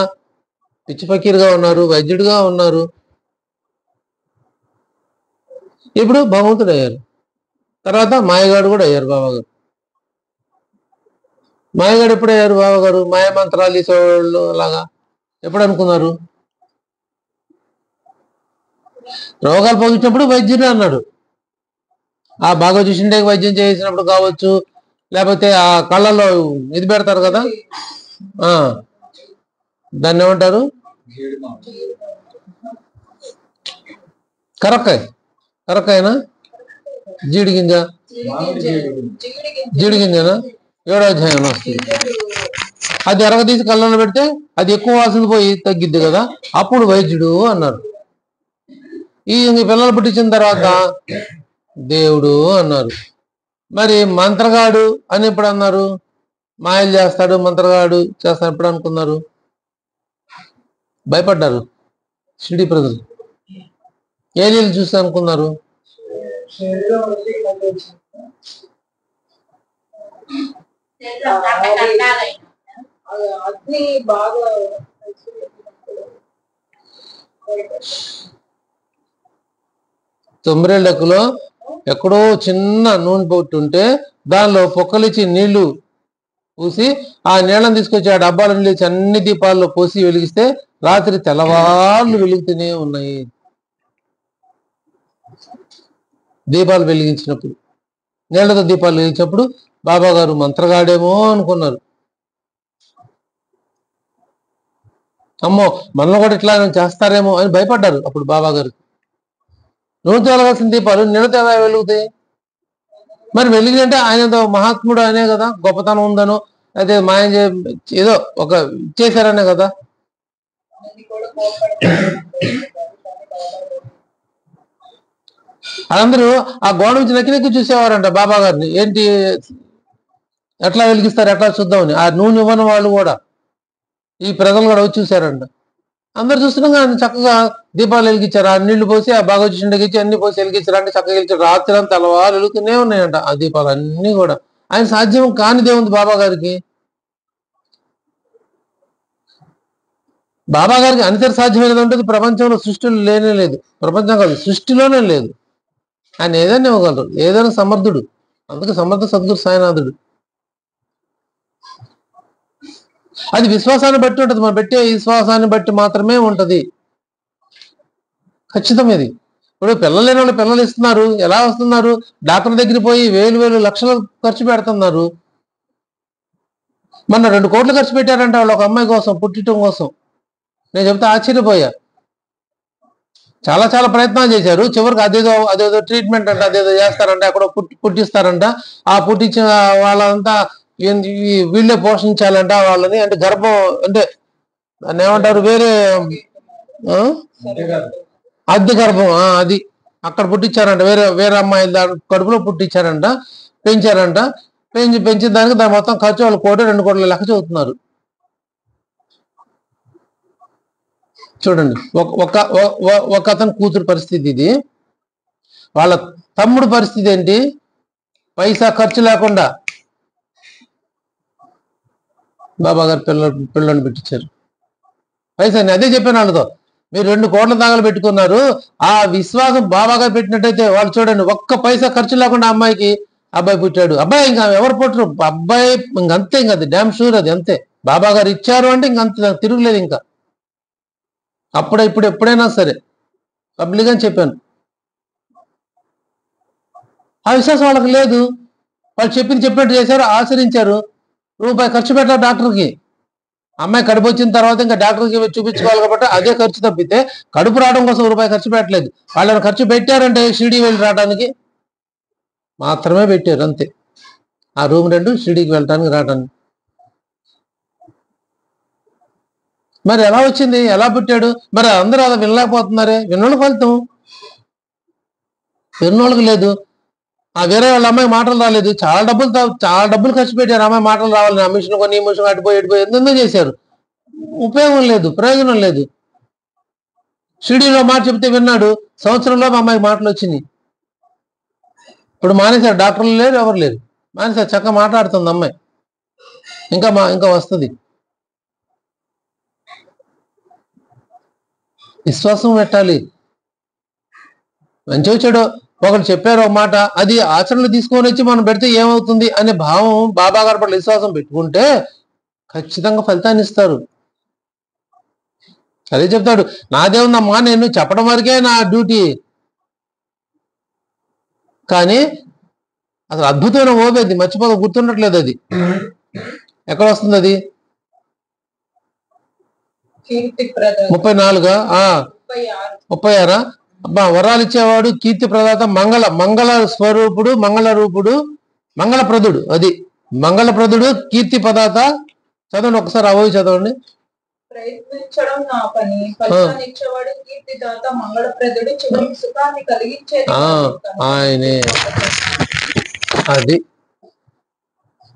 పిచ్చి ఫకీర్గా ఉన్నారు, వైద్యుడిగా ఉన్నారు. ఇప్పుడు భగవంతుడయ్యారు. తర్వాత మాయగాడు కూడా అయ్యారు బాబా గారు. మాయగాడు ఎప్పుడయ్యారు బాబా గారు? మాయ మంత్రాలు తీసేవాళ్ళు అలాగా ఎప్పుడు అనుకున్నారు? రోగాలు పోగించినప్పుడు వైద్యుడు అన్నాడు. బాగా చూసిండే వైద్యం చేసినప్పుడు కావచ్చు, లేకపోతే ఆ కళ్ళలో ఇది పెడతారు కదా, దాన్ని ఏమంటారు? కరక్కాయనా, జీడి గింజనా? 7వ అధ్యాయం వస్తుంది. అది ఎరగదీసి కళ్ళలో పెడితే అది ఎక్కువ వాసన పోయి తగ్గిద్ది కదా, అప్పుడు వైద్యుడు అన్నారు. ఈ పిల్లలు పుట్టించిన తర్వాత దేవుడు అన్నారు. మరి మంత్రగాడు అని ఎప్పుడు అన్నారు? మాయలు చేస్తాడు, మంత్రగాడు చేస్తాడు ఎప్పుడు అనుకున్నారు? భయపడ్డారు షిరిడి ప్రజలు. ఏలియలు చూసి అనుకున్నారు. తొమ్మిరేళ్ళకులో ఎక్కడో చిన్న నూనె పొట్టు ఉంటే దానిలో పొక్కలిచ్చి నీళ్లు పూసి ఆ నీళ్ళని తీసుకొచ్చి ఆ డబ్బాల నీళ్ళు అన్ని దీపాల్లో పోసి వెలిగిస్తే రాత్రి తెల్లవాళ్ళు వెలుగుతూనే ఉన్నాయి. దీపాలు వెలిగించినప్పుడు, నీళ్లతో దీపాలు వెలిగించినప్పుడు బాబా గారు మంత్రగాడేమో అనుకున్నారు. అమ్మో మనలో కూడా ఇట్లా చేస్తారేమో అని భయపడ్డారు. అప్పుడు బాబా గారు నూనెతో వెలగాల్సిన దీపాలు నీళ్ళతో ఎలా వెలుగుతాయి? మరి వెలిగినంటే ఆయన మహాత్ముడు అనే కదా, గొప్పతనం ఉందనో అదే మాయం ఏదో ఒక చేశారనే కదా. అందరూ ఆ గోడ నుంచి నక్కి చూసేవారంట బాబా గారిని. ఏంటి ఎట్లా వెలిగిస్తారు, ఎట్లా చూద్దామని. ఆ నూనె ఇవ్వని వాళ్ళు కూడా, ఈ ప్రజలు కూడా వచ్చి చూశారంట. అందరు చూస్తున్నాగా చక్కగా దీపాలు వెలిగించారు. ఆ నీళ్లు పోసి ఆ బాగా వచ్చి అన్ని పోసి వెలిగించారు. అంటే చక్కగా వెలిగించారు. రాత్రి అంతా తెల్లవారు వెలుగుతూనే ఉన్నాయంట ఆ దీపాలు అన్ని కూడా. ఆయన సాధ్యం కానిదేముంది బాబా గారికి? బాబా గారికి అనితర సాధ్యమైనది ఉంటుంది ప్రపంచంలో, సృష్టిలో లేనే లేదు. ప్రపంచం కాదు, సృష్టిలోనే లేదు. ఆయన ఏదైనా ఇవ్వగలరు, ఏదైనా సమర్థుడు. అందుకే సమర్థ సద్గురు సాయినాథుడు. అది విశ్వాసాన్ని బట్టి ఉంటుంది. మనం పెట్టే విశ్వాసాన్ని బట్టి మాత్రమే ఉంటది. ఖచ్చితం ఇది. ఇప్పుడు పిల్లలు లేని వాళ్ళు పిల్లలు ఇస్తున్నారు. ఎలా వస్తున్నారు? డాక్టర్ దగ్గర పోయి వేలు లక్షలు ఖర్చు పెడుతున్నారు. మొన్న 2 కోట్లు ఖర్చు పెట్టారంట వాళ్ళు ఒక అమ్మాయి కోసం, పుట్టడం కోసం. నేను చెప్తే ఆశ్చర్యపోయా. చాలా చాలా ప్రయత్నాలు చేశారు. చివరికి అదేదో ట్రీట్మెంట్ అంట, అదేదో చేస్తారంట, ఎక్కడో పుట్టిస్తారంట. ఆ పుట్టించిన వాళ్ళంతా వీళ్ళే పోషించాలంట వాళ్ళని. అంటే గర్భం అంటే దాన్ని ఏమంటారు, వేరే అద్దె గర్భం, అది అక్కడ పుట్టించారంట. వేరే అమ్మాయి కడుపులో పుట్టించారంట, పెంచారంట. పెంచిన దానికి దాని మొత్తం ఖర్చు వాళ్ళు 1 కోటి 2 కోట్ల లెక్క చదువుతున్నారు. చూడండి, ఒక అతని కూతురు పరిస్థితి ఇది. వాళ్ళ తమ్ముడు పరిస్థితి ఏంటి? పైసా ఖర్చు లేకుండా బాబా గారు పిల్లల్ని పెట్టించారు. పైసా అదే చెప్పాను వాళ్ళతో, మీరు 2 కోట్ల దాఖలు పెట్టుకున్నారు. ఆ విశ్వాసం బాబా గారు పెట్టినట్టయితే వాళ్ళు చూడండి, ఒక్క పైసా ఖర్చు లేకుండా అబ్బాయి పుట్టాడు. అబ్బాయి ఇంకా ఎవరు పుట్టరు, అబ్బాయి ఇంకంతే, ఇంకా అది డ్యామ్ షూర్, అది అంతే. బాబా గారు ఇచ్చారు అంటే ఇంకంత తిరుగులేదు. ఇంకా ఇప్పుడు ఎప్పుడైనా సరే పబ్లిక్ అని చెప్పాను. ఆ విశ్వాసం వాళ్ళకి లేదు. వాళ్ళు చెప్పినట్టు చేశారు, ఆచరించారు. రూపాయి ఖర్చు పెట్టారు డాక్టర్కి. అమ్మాయి కడుపు వచ్చిన తర్వాత ఇంకా డాక్టర్కి చూపించుకోవాలి కాబట్టి అదే ఖర్చు తప్పితే కడుపు రావడం కోసం రూపాయి ఖర్చు పెట్టలేదు. వాళ్ళని ఖర్చు పెట్టారంటే షిరిడీ వెళ్ళి రావడానికి మాత్రమే పెట్టారు, అంతే. ఆ రూమ్ రెంట్ షిరిడీకి వెళ్ళడానికి రావడానికి. మరి ఎలా వచ్చింది, ఎలా పుట్టాడు? మరి అందరూ అలా వినలేకపోతున్నారే. విన్నోళ్ళకి ఫలితం, విన్నోళ్ళకి లేదు. ఆ వేరే వాళ్ళ అమ్మాయి మాటలు రాలేదు. చాలా డబ్బులు ఖర్చు పెట్టారు అమ్మాయి మాటలు రావాలని. ఆ మిషన్ కొని, ఈ మిషన్ అటుపోయి ఎంతో చేశారు. ఉపయోగం లేదు, ప్రయోజనం లేదు. షిరిడీలో మాట చెప్తే విన్నాడు. సంవత్సరంలో మా అమ్మాయికి మాటలు వచ్చినాయి. ఇప్పుడు మానేశారు, డాక్టర్లు లేరు, ఎవరు లేరు. మానేశారు, చక్కగా మాట్లాడుతుంది అమ్మాయి. ఇంకా వస్తుంది. విశ్వాసం పెట్టాలి. మంచి చెడు ఒకరు చెప్పారు ఒక మాట, అది ఆచరణలో తీసుకొని వచ్చి మనం పెడితే ఏమవుతుంది అనే భావం, బాబా గారి పట్ల విశ్వాసం పెట్టుకుంటే ఖచ్చితంగా ఫలితాన్ని ఇస్తారు. అదే చెప్తాడు, నాదేముందమ్మా, నేను చెప్పడం వరకే నా డ్యూటీ. కానీ అసలు అద్భుతమైన ఓబేది మర్చిపోక గుర్తుండట్లేదు. అది ఎక్కడ వస్తుంది? అది 34 36. అబ్బా, వరాలు ఇచ్చేవాడు, కీర్తి ప్రదాత, మంగళ స్వరూపుడు, మంగళ రూపుడు, మంగళప్రదుడు. అది మంగళప్రదుడు, కీర్తి ప్రదాత. చదవండి ఒకసారి, అవోయి చదవండి. ప్రయత్నించడం నా పని, ఫలితాన్ని ఇచ్చేవాడు, కీర్తిదాత, మంగళప్రదుడు, చివరికి సుఖాన్ని కలిగించేది ఆయనే. అది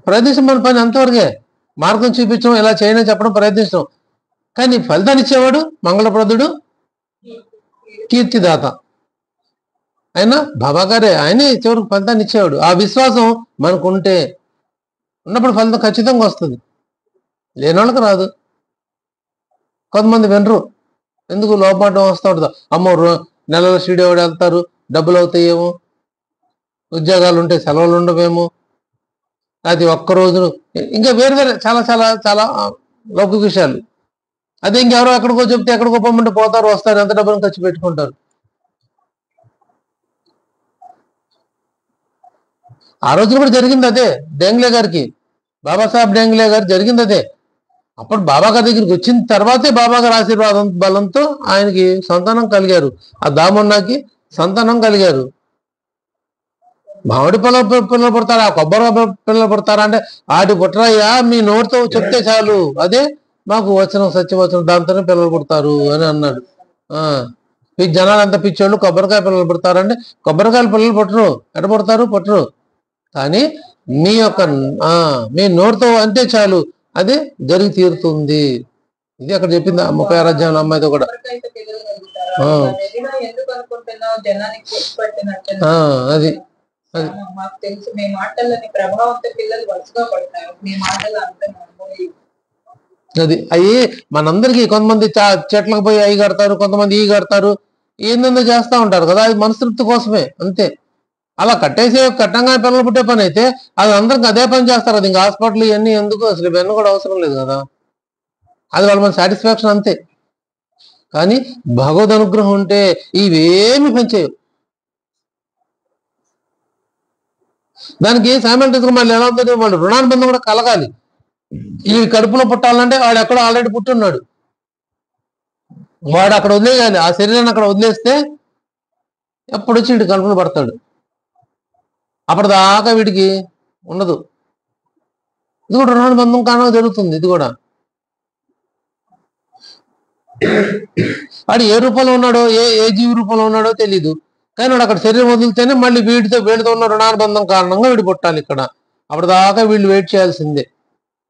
ప్రయత్నించడం మన పని, అంతవరకే. మార్గం చూపించడం, ఇలా చేయని చెప్పడం ప్రయత్నించడం. కానీ ఫలితాన్ని ఇచ్చేవాడు మంగళప్రదుడు, కీర్తిదాత అయినా బాబా గారే. ఆయనే చివరికి ఫలితాన్ని ఇచ్చేవాడు. ఆ విశ్వాసం మనకు ఉన్నప్పుడు ఫలితం ఖచ్చితంగా వస్తుంది. లేని వాళ్ళకి రాదు. కొంతమంది వినరు, ఎందుకు లోపమాటం వస్తూ ఉంటుంది. అమ్మో నెలలో స్టూడియో వెళ్తారు, డబ్బులు అవుతాయేమో, ఉద్యోగాలు ఉంటే సెలవులు ఉండవేమో, అది ఒక్కరోజు, ఇంకా వేరు వేరే చాలా చాలా చాలా లౌకిక విషయాలు. అదే ఇంకెవరో ఎక్కడికో చెప్తే ఎక్కడికో పొమ్మంటే పోతారు, వస్తారు, ఎంత డబ్బులు ఖర్చు పెట్టుకుంటారు. ఆ రోజున కూడా జరిగింది అదే. డేంగ్లే గారికి, బాబాసాహెబ్ డేంగ్లే గారు జరిగింది అదే. అప్పుడు బాబా గారి దగ్గరికి వచ్చిన తర్వాతే బాబా గారి ఆశీర్వాదం బలంతో ఆయనకి సంతానం కలిగారు. ఆ దామన్నాకి సంతానం కలిగారు. మామిడి పిల్లలు పుడతారా, కొబ్బరి పిల్లలు పుడతారా అంటే ఆటి పుట్టరయ్యా, మీ నోటితో చెప్తే చాలు, అదే మాకు వచనం, సత్యవచనం, దాంతోనే పిల్లలు పుడతారు అని అన్నాడు. జనాలు అంతా పిచ్చోళ్ళు, కొబ్బరికాయ పిల్లలు పుడతారంటే కొబ్బరికాయల పిల్లలు పుట్టరు, ఎట పుడతారు, పుట్టరు. కానీ మీ యొక్క మీ నోటితో అంటే చాలు, అది జరిగి తీరుతుంది. ఇది అక్కడ చెప్పింది 36వ అధ్యాయం అమ్మాయితో కూడా. అది మాకు తెలుసు, మీ మాటలని ప్రభావంతో పిల్లలు వరుసగా పడతారు, మీ మాటలు అది అవి మనందరికీ కొంతమంది చెట్లకు పోయి అవి కడతారు, కొంతమంది ఈ కడతారు, ఏందో చేస్తూ ఉంటారు కదా, అది మనస్తృప్తి కోసమే అంతే. అలా కట్టంగా పిల్లలు పుట్టే పని అయితే అది అందరికి అదే పని చేస్తారు. అది ఇంకా హాస్పిటల్ ఇవన్నీ ఎందుకు, అసలు ఇవన్నీ కూడా అవసరం లేదు కదా, అది వాళ్ళ మన సాటిస్ఫాక్షన్ అంతే. కానీ భగవద్ అనుగ్రహం ఉంటే ఇవేమి పనిచేయవు. దానికి సైమల్టేనియస్గా మళ్ళీ ఎలా ఉంటుంది, వాళ్ళు రుణానుబంధం కూడా కలగాలి. ఈ కడుపులో పుట్టాలంటే వాడు ఎక్కడో ఆల్రెడీ పుట్టున్నాడు, వాడు అక్కడ వదిలేయాలి, ఆ శరీరాన్ని అక్కడ వదిలేస్తే ఎప్పుడు వచ్చి వీడి కడుపులో పడతాడు, అప్పటిదాకా వీడికి ఉండదు. ఇది కూడా రుణానుబంధం కారణంగా జరుగుతుంది. ఇది కూడా వాడు ఏ రూపంలో ఉన్నాడో, ఏ జీవి రూపంలో ఉన్నాడో తెలీదు, కానీ వాడు అక్కడ శరీరం వదిలితేనే మళ్ళీ వీడితో ఉన్న రుణానుబంధం కారణంగా వీడు పుట్టాలి ఇక్కడ. అప్పటిదాకా వీళ్ళు వెయిట్ చేయాల్సిందే.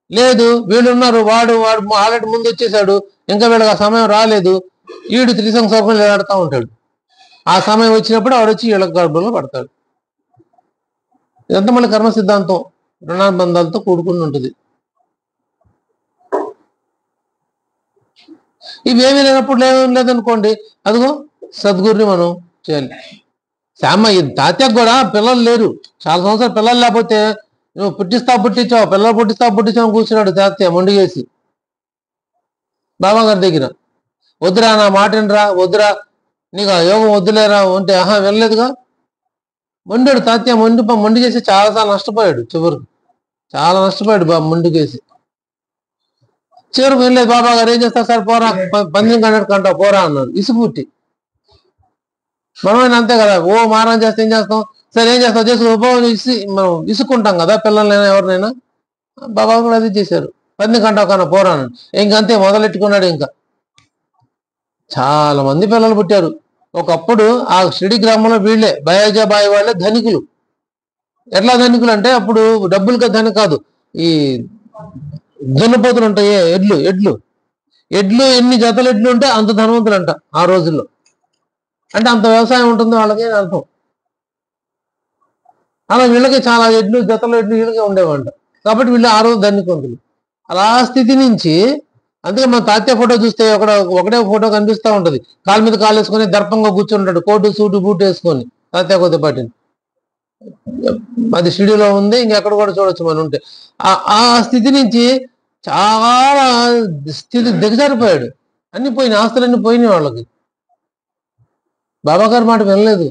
లేదు, వీళ్ళు ఉన్నారు, వాడు ఆల్రెడీ ముందు వచ్చేసాడు, ఇంకా వీళ్ళకి ఆ సమయం రాలేదు, వీడు త్రిసంగ స్వర్గం లేడాడుతూ ఉంటాడు. ఆ సమయం వచ్చినప్పుడు వాడు వచ్చి వీళ్ళ గర్భంలో పడతాడు. ఇదంతా మళ్ళీ కర్మ సిద్ధాంతం, రుణానుబంధాలతో కూడుకుని ఉంటుంది. ఇవేమీ లేనప్పుడు ఏమేమి లేదనుకోండి, అదిగో సద్గురుని మనం చేయాలి. తాత్యాకు కూడా పిల్లలు లేరు, చాలా సంవత్సరాలు పిల్లలు లేకపోతే నువ్వు పుట్టించావు, పిల్లలు పుట్టించావు కూర్చున్నాడు తాత్య మొండిగేసి బాబా గారి దగ్గర. వద్దురా, నా మాట వినరా, వద్దురా, నీకు ఆ యోగం వద్దులేరా అంటే వినలేదుగా, మొండాడు తాత్య. మొండి చేసి చాలాసార్లు నష్టపోయాడు, చివరికి చాలా నష్టపోయాడు మొండికేసి. చివరికి వినలేదు. బాబా గారు ఏం చేస్తారు, సార్ పోరా, 12 గంటలు పోరా అన్నారు, ఇసుపుట్టి. మనమైనా అంతే కదా, ఓ మారం చేస్తే ఏం చేస్తాం, సరే ఏం చేస్తాం చేసుకుని మనం ఇసుక్కుంటాం కదా పిల్లలైనా ఎవరినైనా. బాబా కూడా అది చేశారు, 12 గంటల కన్నా పోరా అన్నాడు. ఇంకంతే మొదలెట్టుకున్నాడు. ఇంకా చాలా మంది పిల్లలు పుట్టారు. ఒకప్పుడు ఆ షిరిడి గ్రామంలో వీళ్ళే బయాజాబాయి వాళ్ళే ధనికులు. ఎట్లా ధనికులు అంటే, అప్పుడు డబ్బులుగా ధని కాదు, ఈ దున్నపోతులు ఉంటాయి, ఎడ్లు ఎన్ని జతలు ఎడ్లు ఉంటే అంత ధనవంతులు అంట ఆ రోజుల్లో. అంటే అంత వ్యవసాయం ఉంటుంది వాళ్ళకి అర్థం. అలా వీళ్ళకి చాలా జతలు ఎడ్లు వీళ్ళకే ఉండేవంట. కాబట్టి వీళ్ళు ఆ రోజు ధనికుంటుంది. అలా స్థితి నుంచి, అందుకే మన తాత్య ఫోటో చూస్తే ఒకటే ఫోటో కనిపిస్తూ ఉంటుంది, కాలు మీద కాలు వేసుకొని దర్పంగా కూర్చుంటాడు, కోటు సూటు బూట్ వేసుకొని తాత్య కొద్దిపాటిని. అది షిడిలో ఉంది, ఇంకెక్కడ కూడా చూడొచ్చు మనం ఉంటే. ఆ స్థితి నుంచి చాలా స్థితి దిగజారిపోయాడు. అన్ని పోయినాయి, ఆస్తులన్నీ పోయినాయి వాళ్ళకి. బాబా గారి మాట వినలేదు.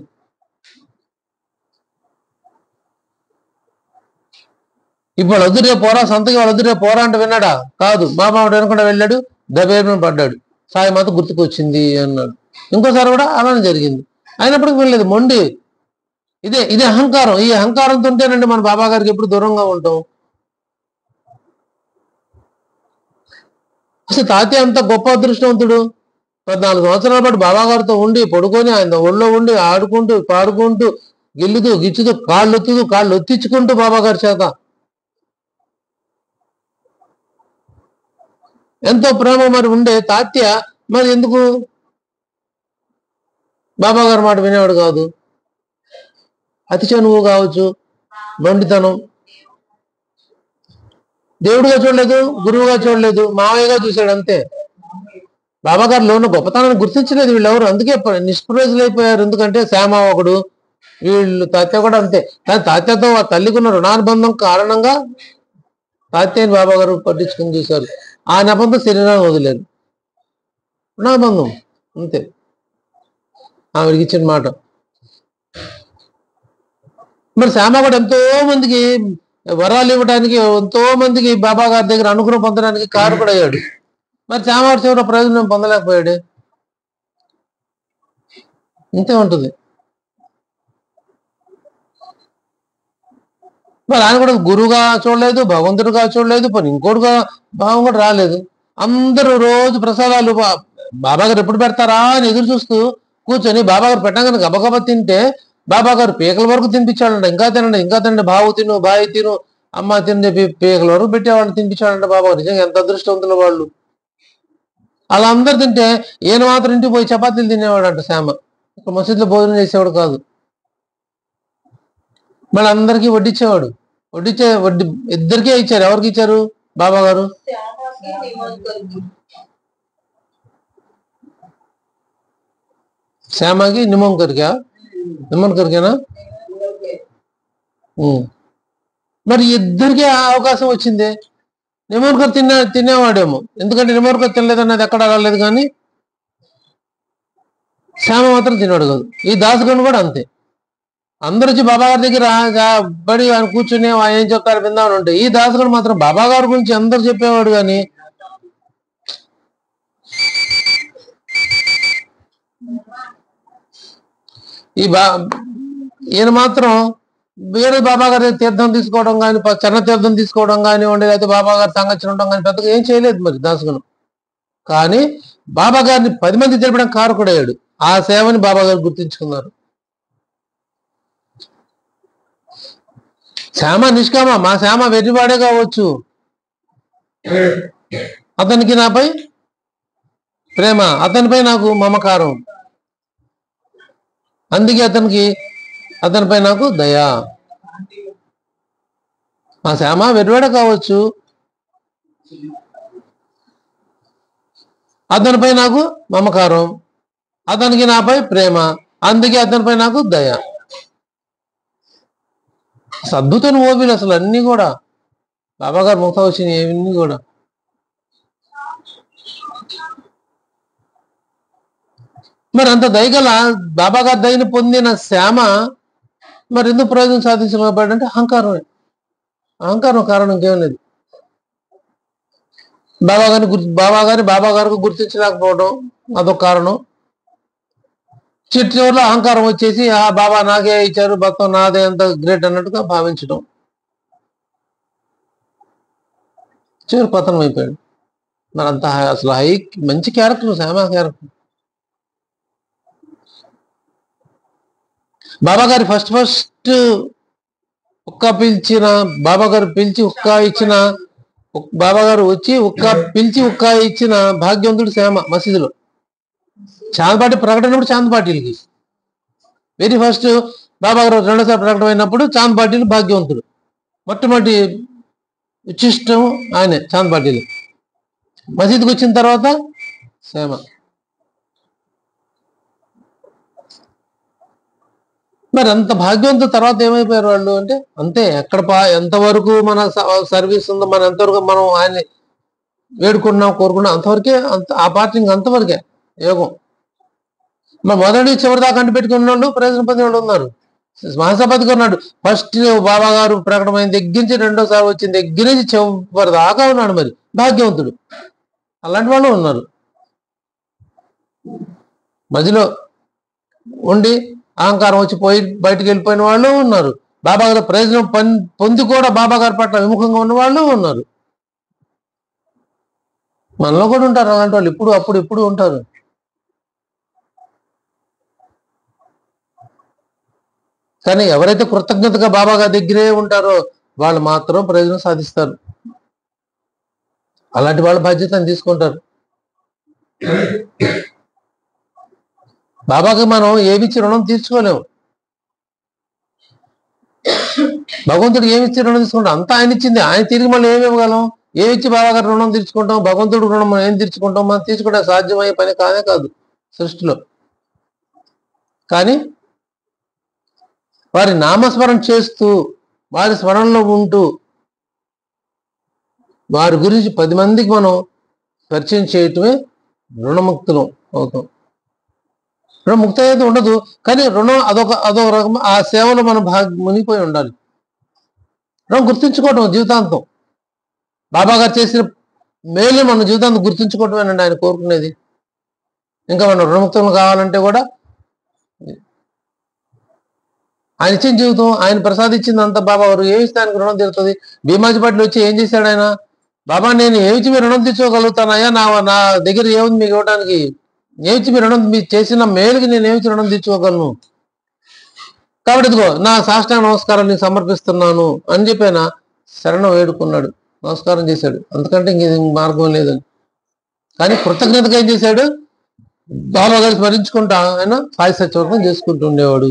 ఇప్పుడు వాళ్ళు వద్దురే పోరా, సంతకి వాళ్ళు వద్దురే పోరా అంటే విన్నాడా? కాదు. బాబా వెనకుండా వెళ్ళాడు, దబేరును పడ్డాడు. సాయి మాత గుర్తుకొచ్చింది అన్నాడు. ఇంకోసారి కూడా అలానే జరిగింది, అయినప్పటికీ వినలేదు, మొండి. ఇదే అహంకారం. ఈ అహంకారంతో ఉంటేనండి మన బాబా గారికి ఎప్పుడు దూరంగా ఉంటాం. అసలు తాతయ్య అంత గొప్ప అదృష్టవంతుడు. 14 సంవత్సరాల పాటు బాబా గారితో ఉండి, పడుకొని ఆయన ఒళ్ళో ఉండి, ఆడుకుంటూ పాడుకుంటూ, గిల్లుతూ గిచ్చుతూ, కాళ్ళు ఒత్తించుకుంటూ బాబా గారి చేత ఎంతో ప్రేమ మరి ఉండే తాత్య మరి ఎందుకు బాబా గారి మాట వినేవాడు కాదు? అతి చనువు కావచ్చు, మొండితనం. దేవుడిగా చూడలేదు, గురువుగా చూడలేదు, మావయ్యగా చూశాడు అంతే. బాబా గారిలో ఉన్న గొప్పతనాన్ని గుర్తించలేదు వీళ్ళెవరు. అందుకే నిష్ప్రయోజులు అయిపోయారు. ఎందుకంటే శ్యామ ఒకడు, వీళ్ళు తాత్య కూడా అంతే. కానీ తాత్యతో ఆ తల్లికి ఉన్న రుణానుబంధం కారణంగా తాత్యని బాబా గారు పట్టించుకుని చూశారు. ఆ నెపంతో శరీరాన్ని వదిలేరు. రుణానుబంధం అంతే ఆవిడికి ఇచ్చిన మాట. మరి శ్యామ కూడా ఎంతో మందికి వరాలు ఇవ్వడానికి, ఎంతో మందికి బాబా గారి దగ్గర అనుగ్రహం పొందడానికి కారకుడు అయ్యాడు. మరి శ్యామ గారి చివరి ప్రయోజనం పొందలేకపోయాడు. ఇంతే ఉంటుంది. మరి ఆయన కూడా గురువుగా చూడలేదు, భగవంతుడిగా చూడలేదు, పని ఇంకోటిగా భావం కూడా రాలేదు. అందరూ రోజు ప్రసాదాలు బాబా గారు ఎప్పుడు పెడతారా అని ఎదురు చూస్తూ కూర్చొని బాబా గారు పెట్టగానే గబగబా తింటే బాబా గారు పీకల వరకు తినిపించాడంట. ఇంకా తినండి, ఇంకా తినండి, బావు తిను, బాయి తిను, అమ్మ తిని చెప్పి పీకల వరకు పెట్టేవాళ్ళు తినిపించాడంట బాబా గారు. నిజంగా ఎంత అదృష్టవంతుల వాళ్ళు. అలా అందరు తింటే ఈయన మాత్రం ఇంటికి పోయి చపాతీలు తినేవాడంట శ్యామ. ఇక్కడ మసీదులో భోజనం చేసేవాడు కాదు. మళ్ళీ అందరికీ వడ్డించేవాడు. వడ్డీ ఇద్దరికే ఇచ్చారు. ఎవరికి ఇచ్చారు? బాబా గారు శ్యామకి నిమ్మకరికేనా? మరి ఇద్దరికే అవకాశం వచ్చింది. నిమ్మకర్ తినేవాడేమో, ఎందుకంటే నిమ్మకర్ తినలేదు అన్నది ఎక్కడ రాలేదు. కానీ శ్యామ మాత్రం తినేవాడు కాదు. ఈ దాసగణ్ కూడా అంతే. అందరూ వచ్చి బాబా గారి దగ్గర పడి ఆయన కూర్చుని ఆయన ఏం చెప్తారు విందామని ఉంటాయి. ఈ దాసగణ్ మాత్రం బాబా గారి గురించి అందరు చెప్పేవాడు. కానీ ఈయన మాత్రం వేరే బాబా గారి తీర్థం తీసుకోవడం కానీ, చన్న తీర్థం తీసుకోవడం కానివ్వండి, లేకపోతే బాబా గారి సంగతి ఉండడం కానీ పెద్దగా ఏం చేయలేదు మరి దాసగణం. కానీ బాబా గారిని 10 మంది తెలపడం కారకుడయ్యాడు. ఆ సేవని బాబా గారు గుర్తించుకున్నారు. శ్యామ నిష్కామ, మా శ్యామ వెర్రివాడే కావచ్చు, అతనికి నాపై ప్రేమ, అతనిపై నాకు మమకారం, అందుకే అతనిపై నాకు దయా. మా శ్యామ వెర్రివాడే కావచ్చు, అతనిపై నాకు మమకారం, అతనికి నాపై ప్రేమ, అందుకే అతనిపై నాకు దయ. అద్భుతమైన ఓబీలు అసలు అన్ని కూడా బాబా గారు ముఖం వచ్చినాయి. ఇవన్నీ కూడా మరి అంత దయగల బాబా గారి దయని పొందిన శ్యామ మరి ఎందుకు ప్రయోజనం సాధించలేకపోయాడంటే అహంకారమే. అహంకారం కారణం ఇంకేం లేదు. బాబా గారికి గుర్తించలేకపోవడం అదొక కారణం. చివరిలో అహంకారం వచ్చేసి ఆ బాబా నాకే ఇచ్చారు, భక్తం నాదే, అంత గ్రేట్ అన్నట్టుగా భావించడం. చివరి పతనం అయిపోయాడు. మరి అంత అసలు మంచి క్యారెక్టర్ శ్యామ క్యారెక్టర్. బాబా గారి ఫస్ట్ ఉక్క పిలిచిన, బాబా గారు పిలిచి ఉక్క ఇచ్చిన, బాబా గారు వచ్చి పిలిచి ఉక్క ఇచ్చిన భాగ్యవంతుడు శ్యామ. మసీదులో చాందపాటి ప్రకటన కూడా చాందపాటిలకి వెరీ ఫస్ట్ బాబా గారు రెండోసారి ప్రకటన అయినప్పుడు చాందపాటిలు భాగ్యవంతుడు. మొట్టమొదటి ఉచ్చిష్టం ఆయనే చాందపాటిలు. మసీదుకి వచ్చిన తర్వాత శ్యామ. మరి అంత భాగ్యవంతుల తర్వాత ఏమైపోయారు వాళ్ళు అంటే అంతే. ఎంతవరకు మన సర్వీస్ ఉందో, మన ఎంతవరకు మనం ఆయన వేడుకున్నాం కోరుకున్నాం అంతవరకే. ఆ పార్టీ అంతవరకే యోగం. మరి మొదటి చివరి దాకా అంటి పెట్టుకున్న వాళ్ళు ప్రయోజనం పొందిన వాళ్ళు ఉన్నారు. మహాసభకి ఉన్నాడు. ఫస్ట్ బాబా గారు ప్రకటమైన దగ్గర నుంచి రెండోసారి వచ్చిన దగ్గర నుంచి చివరి దాకా ఉన్నాడు. మరి భాగ్యవంతుడు. అలాంటి వాళ్ళు ఉన్నారు. మధ్యలో ఉండి అహంకారం వచ్చి బయటకు వెళ్ళిపోయిన వాళ్ళు ఉన్నారు. బాబా గారు ప్రయోజనం పొంది కూడా బాబా గారి పట్ల విముఖంగా ఉన్న వాళ్ళు ఉన్నారు. మనలో కూడా ఉంటారు అలాంటి వాళ్ళు. ఇప్పుడు ఉంటారు. కానీ ఎవరైతే కృతజ్ఞతగా బాబా గారి దగ్గరే ఉంటారో వాళ్ళు మాత్రం ప్రయోజనం సాధిస్తారు. అలాంటి వాళ్ళ బాధ్యతను తీసుకుంటారు. బాబాకి మనం ఏమిచ్చి రుణం తీర్చుకోలేము. భగవంతుడికి ఏమిచ్చి రుణం తీసుకుంటాం? అంతా ఆయన ఇచ్చింది. ఆయన తిరిగి మళ్ళీ ఏమి ఇవ్వగలం? ఏమిచ్చి బాబాగారు రుణం తీర్చుకుంటాం? భగవంతుడు రుణం మనం ఏం తీర్చుకుంటాం? మనం తీర్చుకుంటే సాధ్యమయ్యే పని కానే కాదు సృష్టిలో. కానీ వారి నామస్మరణ చేస్తూ వారి స్మరణలో ఉంటూ వారి గురించి 10 మందికి మనం పరిచయం చేయటమే రుణముక్తులం అవుతాం. రుణముక్తి అయితే ఉండదు, కానీ రుణం అదొక రకం. ఆ సేవలో మనం మునిగిపోయి ఉండాలి. రుణం గుర్తించుకోవటం జీవితాంతం. బాబా గారు చేసిన మేలు మన జీవితాంతం గుర్తించుకోవటమేనండి ఆయన కోరుకునేది. ఇంకా మనం రుణముక్తులు కావాలంటే కూడా ఆయన ఇచ్చిన జీవితం, ఆయన ప్రసాదించింది అంత బాబా గారు ఏమి ఇస్తే ఆయనకు రుణం తీరుతుంది? భీమాజిపాటిలో వచ్చి ఏం చేశాడు ఆయన? బాబా నేను ఏమిచ్చి మీరు రుణం తీర్చుకోగలుగుతానయ్యా? నా దగ్గర ఏముంది మీకు ఇవ్వడానికి? ఏమిచ్చి మీరు రుణం, మీరు చేసిన మేలుకి నేను ఏమిచ్చి రుణం తీర్చుకోగలను? కాబట్టి ఇదిగో నా సాష్టాంగ నమస్కారం నేను సమర్పిస్తున్నాను అని చెప్పి ఆయన శరణం వేడుకున్నాడు, నమస్కారం చేశాడు. అంతకంటే ఇంక మార్గం లేదని. కానీ కృతజ్ఞతగా ఏం చేశాడు? బాబా గారు స్మరించుకుంటా ఆయన సాయి సత్యవర్గం చేసుకుంటూ ఉండేవాడు.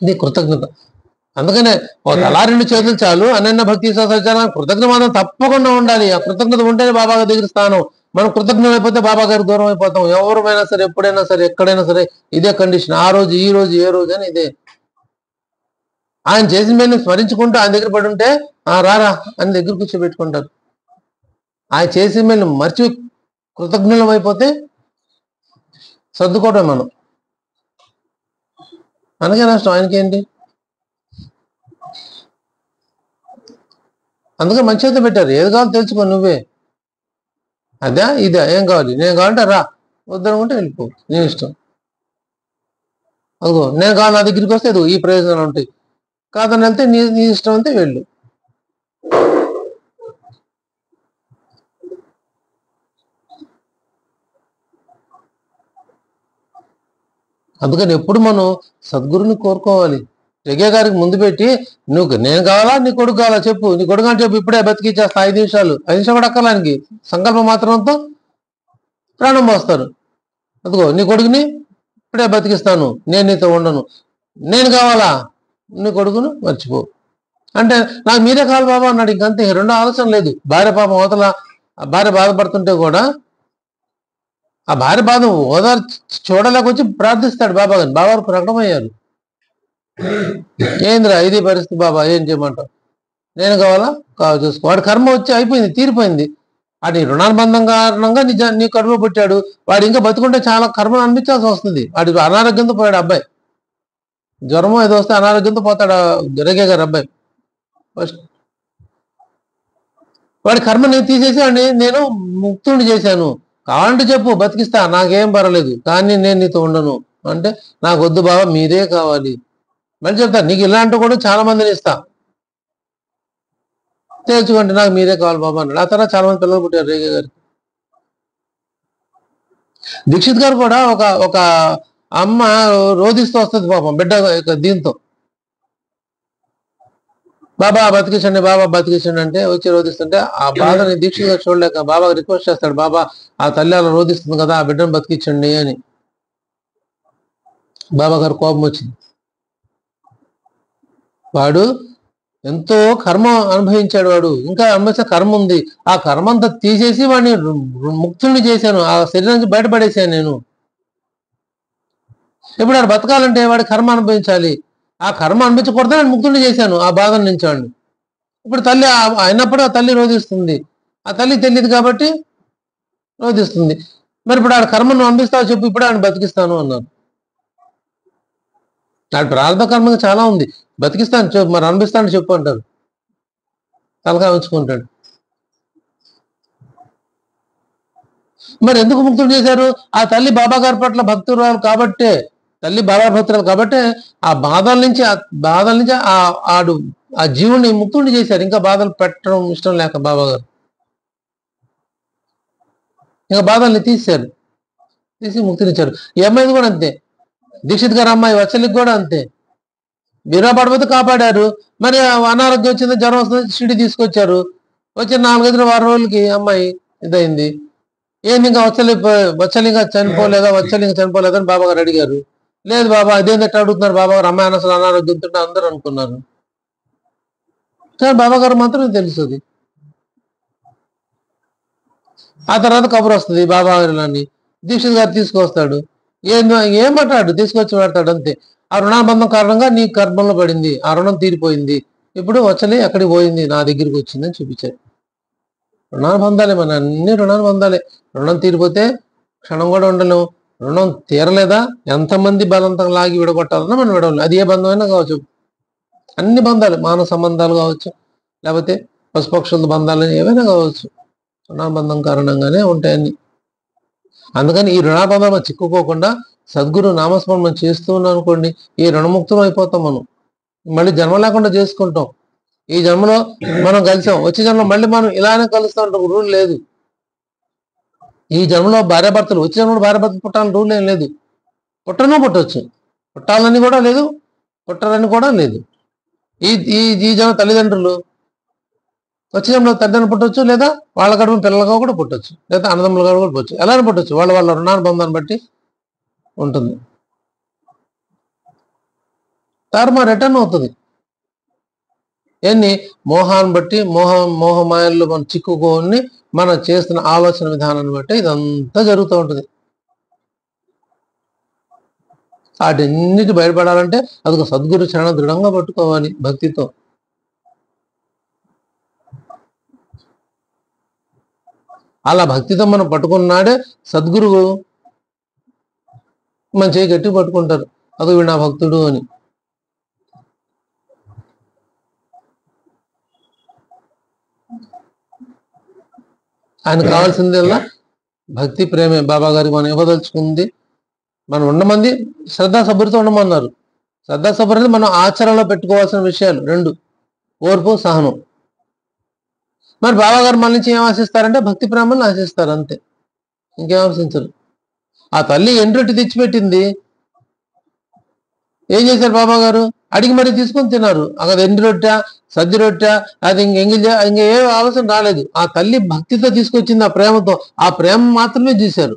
ఇది కృతజ్ఞత. అందుకనే ఒక తలా 2 చేతులు చాలు. అనన్య భక్తి సత్యాన్ని కృతజ్ఞత మాత్రం తప్పకుండా ఉండాలి. ఆ కృతజ్ఞత ఉంటేనే బాబా గారి దగ్గర స్థానం. మనం కృతజ్ఞత అయిపోతే బాబా గారికి దూరం అయిపోతాం. ఎవరైనా సరే, ఎప్పుడైనా సరే, ఎక్కడైనా సరే ఇదే కండిషన్. ఆ రోజు, ఈ రోజు, ఏ రోజు అని ఇదే. ఆయన చేసిన మేలు స్మరించుకుంటూ ఆయన దగ్గర పడి ఉంటే రారా అని దగ్గర కూర్చోబెట్టుకుంటారు. ఆయన చేసిన మేలు మర్చి కృతజ్ఞులం అయిపోతే సర్దుకోవడం మనం. మనకే నష్టం, ఆయనకేంటి? అందుకే మంచి అయితే పెట్టారు. ఏది కావాలో తెలుసుకో నువ్వే. అదే ఇదే ఏం కావాలి? నేను కావాలంటే రా, వద్దనుకుంటే వెళ్ళిపో, నీ ఇష్టం. అదిగో నేను కావాలి నా దగ్గరికి వస్తే ఈ ప్రయోజనాలు ఉంటాయి. కాదని వెళ్తే నీ ఇష్టం అంతే, వెళ్ళు. అందుకని ఎప్పుడు మనం సద్గురుని కోరుకోవాలి. జగే గారికి ముందు పెట్టి నేను కావాలా, నీ కొడుకు కావాలా చెప్పు, నీ కొడుకు అని చెప్పు, ఇప్పుడే బతికిచ్చేస్తా 5 నిమిషాలు కూడా అక్కర్లానికి సంకల్పం మాత్రంతో ప్రాణం పోస్తారు. అదిగో నీ కొడుకుని ఇప్పుడే బతికిస్తాను, నేను నీతో ఉండను. నేను కావాలా, నీ కొడుకును మర్చిపో అంటే నాకు మీరే కావాలి బాబా అన్నాడు. ఇంకంతే, 2 ఆలోచన లేదు. భార్య పాపం అవతల భార్య బాధపడుతుంటే కూడా ఆ భార్య బాధ చూడలేకొచ్చి ప్రార్థిస్తాడు బాబా గారిని. బాబా గారు ప్రకటమయ్యారు. ఏంద్రా ఇది పరిస్థితి బాబా, ఏం చేయమంటావు? నేను కావాలా, చూసుకో. వాడి కర్మ వచ్చి అయిపోయింది, తీరిపోయింది. అది రుణానుబంధం కారణంగా నీ కడుపులో పుట్టాడు. వాడు ఇంకా బతుకుంటే చాలా కర్మను అనిపించాల్సి వస్తుంది. వాడి అనారోగ్యంతో పోయాడు అబ్బాయి. జ్వరమో ఏదో వస్తే అనారోగ్యంతో పోతాడు జరగే గారు అబ్బాయి. ఫస్ట్ వాడి కర్మ నేను తీసేసి వాడిని నేను ముక్తుడిని చేశాను. కావాలంటే చెప్పు, బతికిస్తా, నాకేం పర్వాలేదు, కానీ నేను నీతో ఉండను అంటే నాకు వద్దు బాబా, మీరే కావాలి. మళ్ళీ చెప్తా, నీకు ఇలాంటి కూడా చాలా మందిని ఇస్తా, తేల్చుకోండి, నాకు మీరే కావాలి బాబా అన్నాడు. ఆ తర్వాత చాలా మంది పిల్లలు పుట్టారు రేగే గారికి. దీక్షిత్ గారు కూడా ఒక అమ్మ రోధిస్తూ వస్తుంది పాపం బిడ్డ దీంతో, బాబా బతికించండి, బాబా బతికించండి అంటే వచ్చి రోధిస్తుంటే ఆ బాధని దీక్షిత్ గారు చూడలేక బాబా రిక్వెస్ట్ చేస్తాడు, బాబా ఆ తల్లి అలా రోధిస్తుంది కదా, ఆ బిడ్డను బతికించండి అని. బాబా గారు కోపం వచ్చింది. వాడు ఎంతో కర్మ అనుభవించాడు, వాడు ఇంకా అనుభవించిన కర్మ ఉంది. ఆ కర్మ అంతా తీసేసి వాడిని ముక్తుల్ని చేశాను, ఆ శరీరం నుంచి బయటపడేసాను నేను. ఇప్పుడు వాడు బతకాలంటే వాడి కర్మ అనుభవించాలి. ఆ కర్మ అనిపించకూడదు, నేను ముక్తుల్ని చేశాను ఆ బాధ నుంచి వాడిని. ఇప్పుడు తల్లి అయినప్పుడు ఆ తల్లి రోధిస్తుంది. ఆ తల్లి తెలియదు కాబట్టి రోధిస్తుంది. మరి ఇప్పుడు ఆడ కర్మను అనిపిస్తావు చెప్పు, ఇప్పుడు ఆయన బతికిస్తాను అన్నారు. ఆడ ప్రారంభ కర్మ చాలా ఉంది, బతికిస్తాను చెప్పు, మరి అనిపిస్తాను చెప్పు అంటారు. తలకాయ ఉంచుకుంటాడు. మరి ఎందుకు ముక్తులు చేశారు? ఆ తల్లి బాబా గారి పట్ల భక్తురాలు కాబట్టే, తల్లి బాబా భక్తురాలు కాబట్టే ఆ బాధల నుంచి ఆడు ఆ జీవుని ముక్తుడిని చేశారు. ఇంకా బాధలు పెట్టడం ఇష్టం లేక బాబా గారు ఇంకా బాధల్ని తీసి ముక్తినిచ్చారు. ఈ అమ్మాయిది కూడా అంతే, దీక్షిత్ గారు అమ్మాయి వత్సలికి కూడా అంతే. బీరా పడిపోతే కాపాడారు. మరి అనారోగ్యం వచ్చింది, జ్వరం వస్తుంది, షిడి తీసుకొచ్చారు. వచ్చిన 4-5 వారం రోజులకి అమ్మాయి ఇదైంది. ఏంది ఇంకా వచ్చలింగా చనిపోలేదా అని బాబా గారు అడిగారు. లేదు బాబా, అదేంటట్టు అడుగుతున్నారు బాబా గారు, అమ్మాయి అసలు అనారోగ్యంతో అందరూ అనుకున్నారు. కానీ బాబా గారు మాత్రం తెలుస్తుంది. ఆ తర్వాత కబురు వస్తుంది బాబా గారిని దీక్షిత్ గారు తీసుకొస్తాడు. ఏమంటాడు, తీసుకొచ్చి పెడతాడు అంతే. ఆ రుణాబంధం కారణంగా నీ గర్భంలో పడింది, ఆ రుణం తీరిపోయింది, ఇప్పుడు వచ్చలే ఎక్కడికి పోయింది, నా దగ్గరికి వచ్చిందని చూపించాడు. రుణానుబంధాలే, మన అన్ని రుణానుబంధాలే. రుణం తీరిపోతే క్షణం కూడా ఉండలేము. రుణం తీరలేదా ఎంతమంది బలంతం లాగి విడగొట్టాలన్నా మనం విడవలేం. అది ఏ బంధమైనా కావచ్చు, అన్ని బంధాలు, మానవ సంబంధాలు కావచ్చు, లేకపోతే పశుపక్షుల బంధాలు ఏవైనా కావచ్చు, రుణాబంధం కారణంగానే ఉంటాయన్ని. అందుకని ఈ రుణాబంధం చిక్కుకోకుండా సద్గురు నామస్మరణ మనం చేస్తూ ఉన్నాం అనుకోండి, ఈ రుణముక్తం అయిపోతాం. మనం మళ్ళీ జన్మ లేకుండా చేసుకుంటాం. ఈ జన్మలో మనం కలిసాం, వచ్చే జన్మలో మళ్ళీ మనం ఇలానే కలుస్తాం అంటే రూల్ లేదు. ఈ జన్మలో భార్యాభర్తలు, వచ్చే జన్మలో భార్యాభర్తలు పుట్టాలని రూల్ ఏం లేదు. పుట్టవచ్చు, పుట్టాలని కూడా లేదు, పుట్టాలని కూడా లేదు. ఈ ఈ జన్మ తల్లిదండ్రులు, వచ్చే జన్మలో తల్లిదండ్రులు పుట్టవచ్చు, లేదా వాళ్ళ కడుపు పిల్లలుగా కూడా పుట్టవచ్చు, లేదా అన్నదమ్ములుగా కూడా పుట్టవచ్చు, ఎలానే పుట్టవచ్చు. వాళ్ళ రుణానుబంధాన్ని బట్టి ఉంటుంది. కర్మ రిటర్న్ అవుతుంది. ఎన్ని మోహాన్ని బట్టి, మోహమాయల్లో మనం చిక్కుకొని మనం చేస్తున్న ఆలోచన విధానాన్ని బట్టి ఇదంతా జరుగుతూ ఉంటుంది. వాటిన్నిటి బయటపడాలంటే అదొక సద్గురు చరణ దృఢంగా పట్టుకోవాలి భక్తితో. అలా భక్తితో మనం పట్టుకున్నాడే సద్గురువు మన చేయి గట్టి పట్టుకుంటారు, అది వీడు నా భక్తుడు అని. ఆయన కావాల్సిందల్లా భక్తి, ప్రేమే. బాబా గారికి మనం ఇవ్వదలుచుకుంది, మనం ఉండమంది శ్రద్ధాసబురితో ఉండమన్నారు. శ్రద్ధాసబురి మనం ఆచరణలో పెట్టుకోవాల్సిన విషయాలు రెండు: ఓర్పు, సహనం. మరి బాబా గారు మన నుంచి ఏం ఆశిస్తారంటే భక్తి ప్రేమను ఆశిస్తారు, అంతే, ఇంకేం ఆశించరు. ఆ తల్లి ఎండ్రొట్టి తెచ్చిపెట్టింది, ఏం చేశారు బాబా గారు? అడిగి మరీ తీసుకొని తిన్నారు. అక్కడ ఎండు రొట్టె, సద్ది రొట్టె, అది ఇంకా ఏ అవసరం రాలేదు. ఆ తల్లి భక్తితో తీసుకొచ్చింది, ఆ ప్రేమతో. ఆ ప్రేమ మాత్రమే చూశారు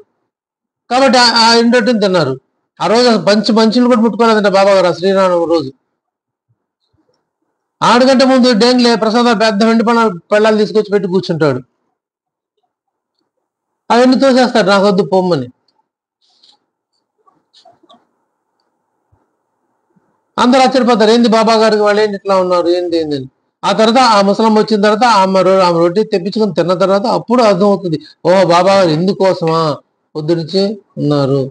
కాబట్టి ఆ ఎండు రొట్టెని తిన్నారు. ఆ రోజు మంచులు కూడా ముట్టుకోలేదంట బాబా గారు. ఆ శ్రీరామ రోజు 6 గంటల ముందు డేంగ్లే ప్రసాదాలు పెద్ద వెండి పళ్ళాలు తీసుకొచ్చి పెట్టి కూర్చుంటాడు. అవన్నీ తోసేస్తాడు, నాకు వద్దు పొమ్మని. అందరూ ఆశ్చర్యపోతారు, ఏంది బాబా గారికి వాళ్ళు ఏంటి ఇట్లా ఉన్నారు, ఏంది అని. ఆ తర్వాత ఆ ముసలమ్మ వచ్చిన తర్వాత ఆమె రొట్టి తెప్పించుకొని తిన్న తర్వాత అప్పుడు అర్థమవుతుంది, ఓహో బాబా గారు ఇందుకోసమా పొద్దునిచ్చి ఉన్నారు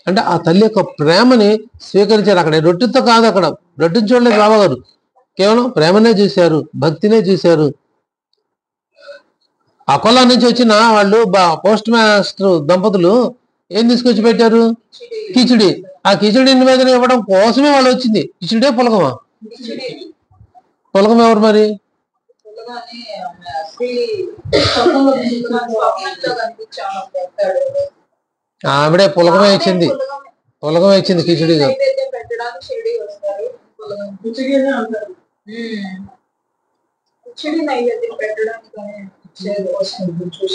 అంటే. ఆ తల్లి యొక్క ప్రేమని స్వీకరించారు. అక్కడ రొట్టెతో కాదు, అక్కడ రొట్టెని చూడలేదు బాబా గారు, కేవలం ప్రేమనే చూశారు, భక్తినే చూశారు. అకోలా నుంచి వచ్చిన వాళ్ళు పోస్ట్ మాస్టర్ దంపతులు ఏం తీసుకొచ్చి పెట్టారు? కిచిడి. ఆ కిచిడి నివేదన ఇవ్వడం కోసమే వాళ్ళు వచ్చింది. కిచిడే పులకమా? పులకం ఎవరు మరి? ఆవిడే పులకమే ఇచ్చింది, పులకమే ఇచ్చింది కిచిడి కాదు.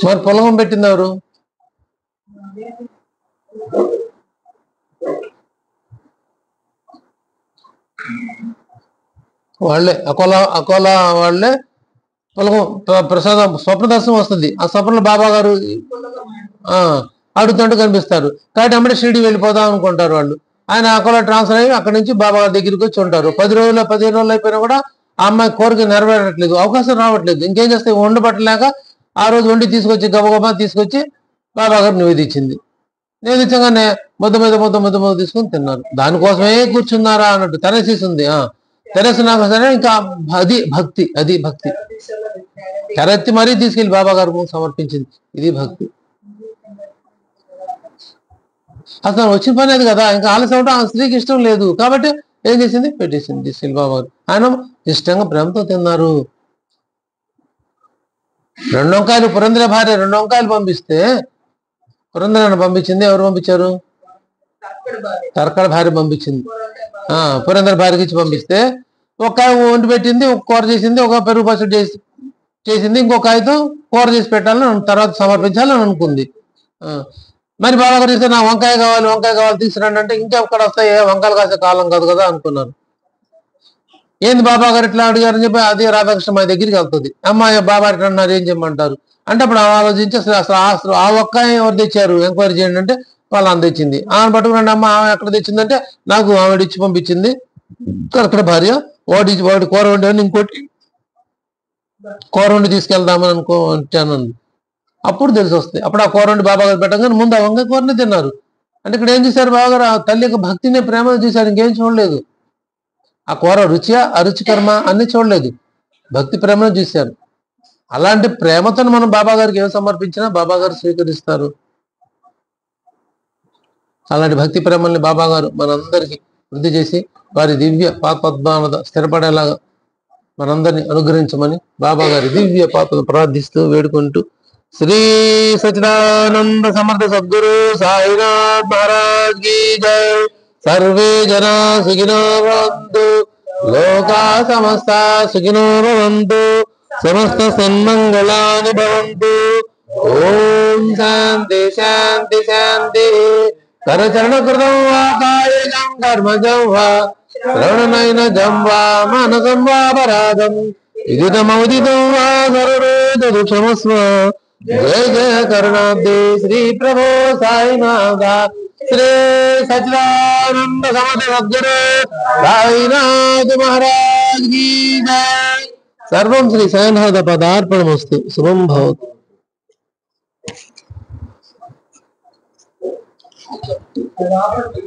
మరి పులకం పెట్టింది ఎవరు? వాళ్ళే, అకోలా వాళ్ళే పులకం. ప్రసాదం స్వప్న దర్శనం వస్తుంది, ఆ స్వప్నంలో బాబా గారు అడుగుతుంటూ కనిపిస్తారు. కాబట్టి అమ్మడే షిరిడి వెళ్ళిపోదాం అనుకుంటారు వాళ్ళు. ఆయన అకోలా ట్రాన్స్ఫర్ అయ్యి అక్కడి నుంచి బాబా గారి దగ్గరికి వచ్చి ఉంటారు. 15 రోజులు అయిపోయినా కూడా ఆ అమ్మాయి కోరిక నెరవేరట్లేదు, అవకాశం రావట్లేదు. ఇంకేం చేస్తే వండబట్టలేక ఆ రోజు వండి తీసుకొచ్చి గబగబా తీసుకొచ్చి బాబా గారు నివేదించింది. నివేదించగానే ముద్ద తీసుకొని తిన్నారు. దానికోసమే కూర్చున్నారా అన్నట్టు తెరసేసింది. తెరసినాక సరే ఇంకా అది భక్తి, అది భక్తి. తెరెత్తి మరీ తీసుకెళ్లి బాబా గారు సమర్పించింది, ఇది భక్తి. అసలు వచ్చిన పని అది కదా, ఇంకా ఆలస్యం అవడం ఆ స్త్రీకి ఇష్టం లేదు కాబట్టి ఏం చేసింది, పెట్టేసింది తీసుకెళ్ళి బాబా గారు. ఆయన ఇష్టంగా ప్రేమతో తిన్నారు. 2 వంకాయలు పురంధర భార్య 2 వంకాయలు పంపిస్తే, పురంధరాన్ని పంపించింది ఎవరు పంపించారు? తర్కడ భార్య పంపించింది. పురంధర భార్యకి ఇచ్చి పంపిస్తే ఒక వండి పెట్టింది, ఒక కూర చేసింది, ఒక పెరుగు పచ్చడి చేసింది, ఇంకొక కాయతో కూర చేసి పెట్టాలని తర్వాత సమర్పించాలని అనుకుంది. మరి బాబా గారు ఇస్తే నా వంకాయ కావాలి తీసుకురండి అంటే ఇంకెక్కడ వస్తాయి, వంకాయలు కాసే కాలం కాదు కదా అనుకున్నారు. ఏంది బాబా గారు ఇట్లా అడిగారని చెప్పి అది రాధాకృష్ణ మా దగ్గరికి వెళ్తుంది. అమ్మాయి బాబా ఇట్లా అన్నారు, ఏం చేయమంటారు అంటే అప్పుడు ఆలోచించి అసలు ఆ ఒక్క ఎవరు తెచ్చారు ఎంక్వైరీ చేయండి అంటే వాళ్ళు తెచ్చింది. ఆమె పట్టుకురండి అమ్మ, ఆమె ఎక్కడ తెచ్చిందంటే నాకు ఆవిడ ఇచ్చి పంపించింది. అక్కడ భార్య వాడి కూర వండి ఇంకోటి కూర వండి తీసుకెళ్దామని అనుకుంటాను. అప్పుడు తెలిసి వస్తుంది. అప్పుడు ఆ కూర వండి బాబా గారు పెట్టగానే ముందు ఆ వంకాయ కూరనే తిన్నారు. అంటే ఇక్కడ ఏం చూశారు బాబా గారు? ఆ తల్లి యొక్క భక్తిని ప్రేమను చూశారు, ఇంకేం చూడలేదు. ఆ కూర రుచియా అరుచికరమా అన్ని చూడలేదు, భక్తి ప్రేమను చూశారు. అలాంటి ప్రేమతో మనం బాబా గారికి ఏం సమర్పించినా బాబా గారు స్వీకరిస్తారు. అలాంటి భక్తి ప్రేమల్ని బాబా గారు మనందరికీ వృద్ధి చేసి వారి దివ్య పాదపద్మాల స్థిరపడేలాగా మనందరినీ అనుగ్రహించమని బాబా గారి దివ్య పాత్రను ప్రార్థిస్తూ వేడుకుంటూ శ్రీ సచిదానంద సమర్థ సద్గురు సాయినాథ్ మహారాజ్ కీ జై. సర్వే జనా సుఖినో భవంతు, లోకా సమస్తా సుఖినో భవంతు, సమస్త సన్మంగళాని భవంతు. ఓం శాంతి శాంతి శాంతి. కరచరణ కృతం వా కాయేకం కర్మజం వా శ్రవణనయనజం వా మానసం వా పరాధం విదితమౌదితం వా సర్వేతు క్షమస్వ. జయ జయ కరుణాబ్దే శ్రీ ప్రభో సాయినాథ. శ్రీ సచిదానంద సమర్థ సద్గురు సాయినాథ్ మహారాజ్ కీ జై. సర్వం శ్రీ సాయినాథ పదార్పణమస్తు. శుభం భవతు. రాబర్ట్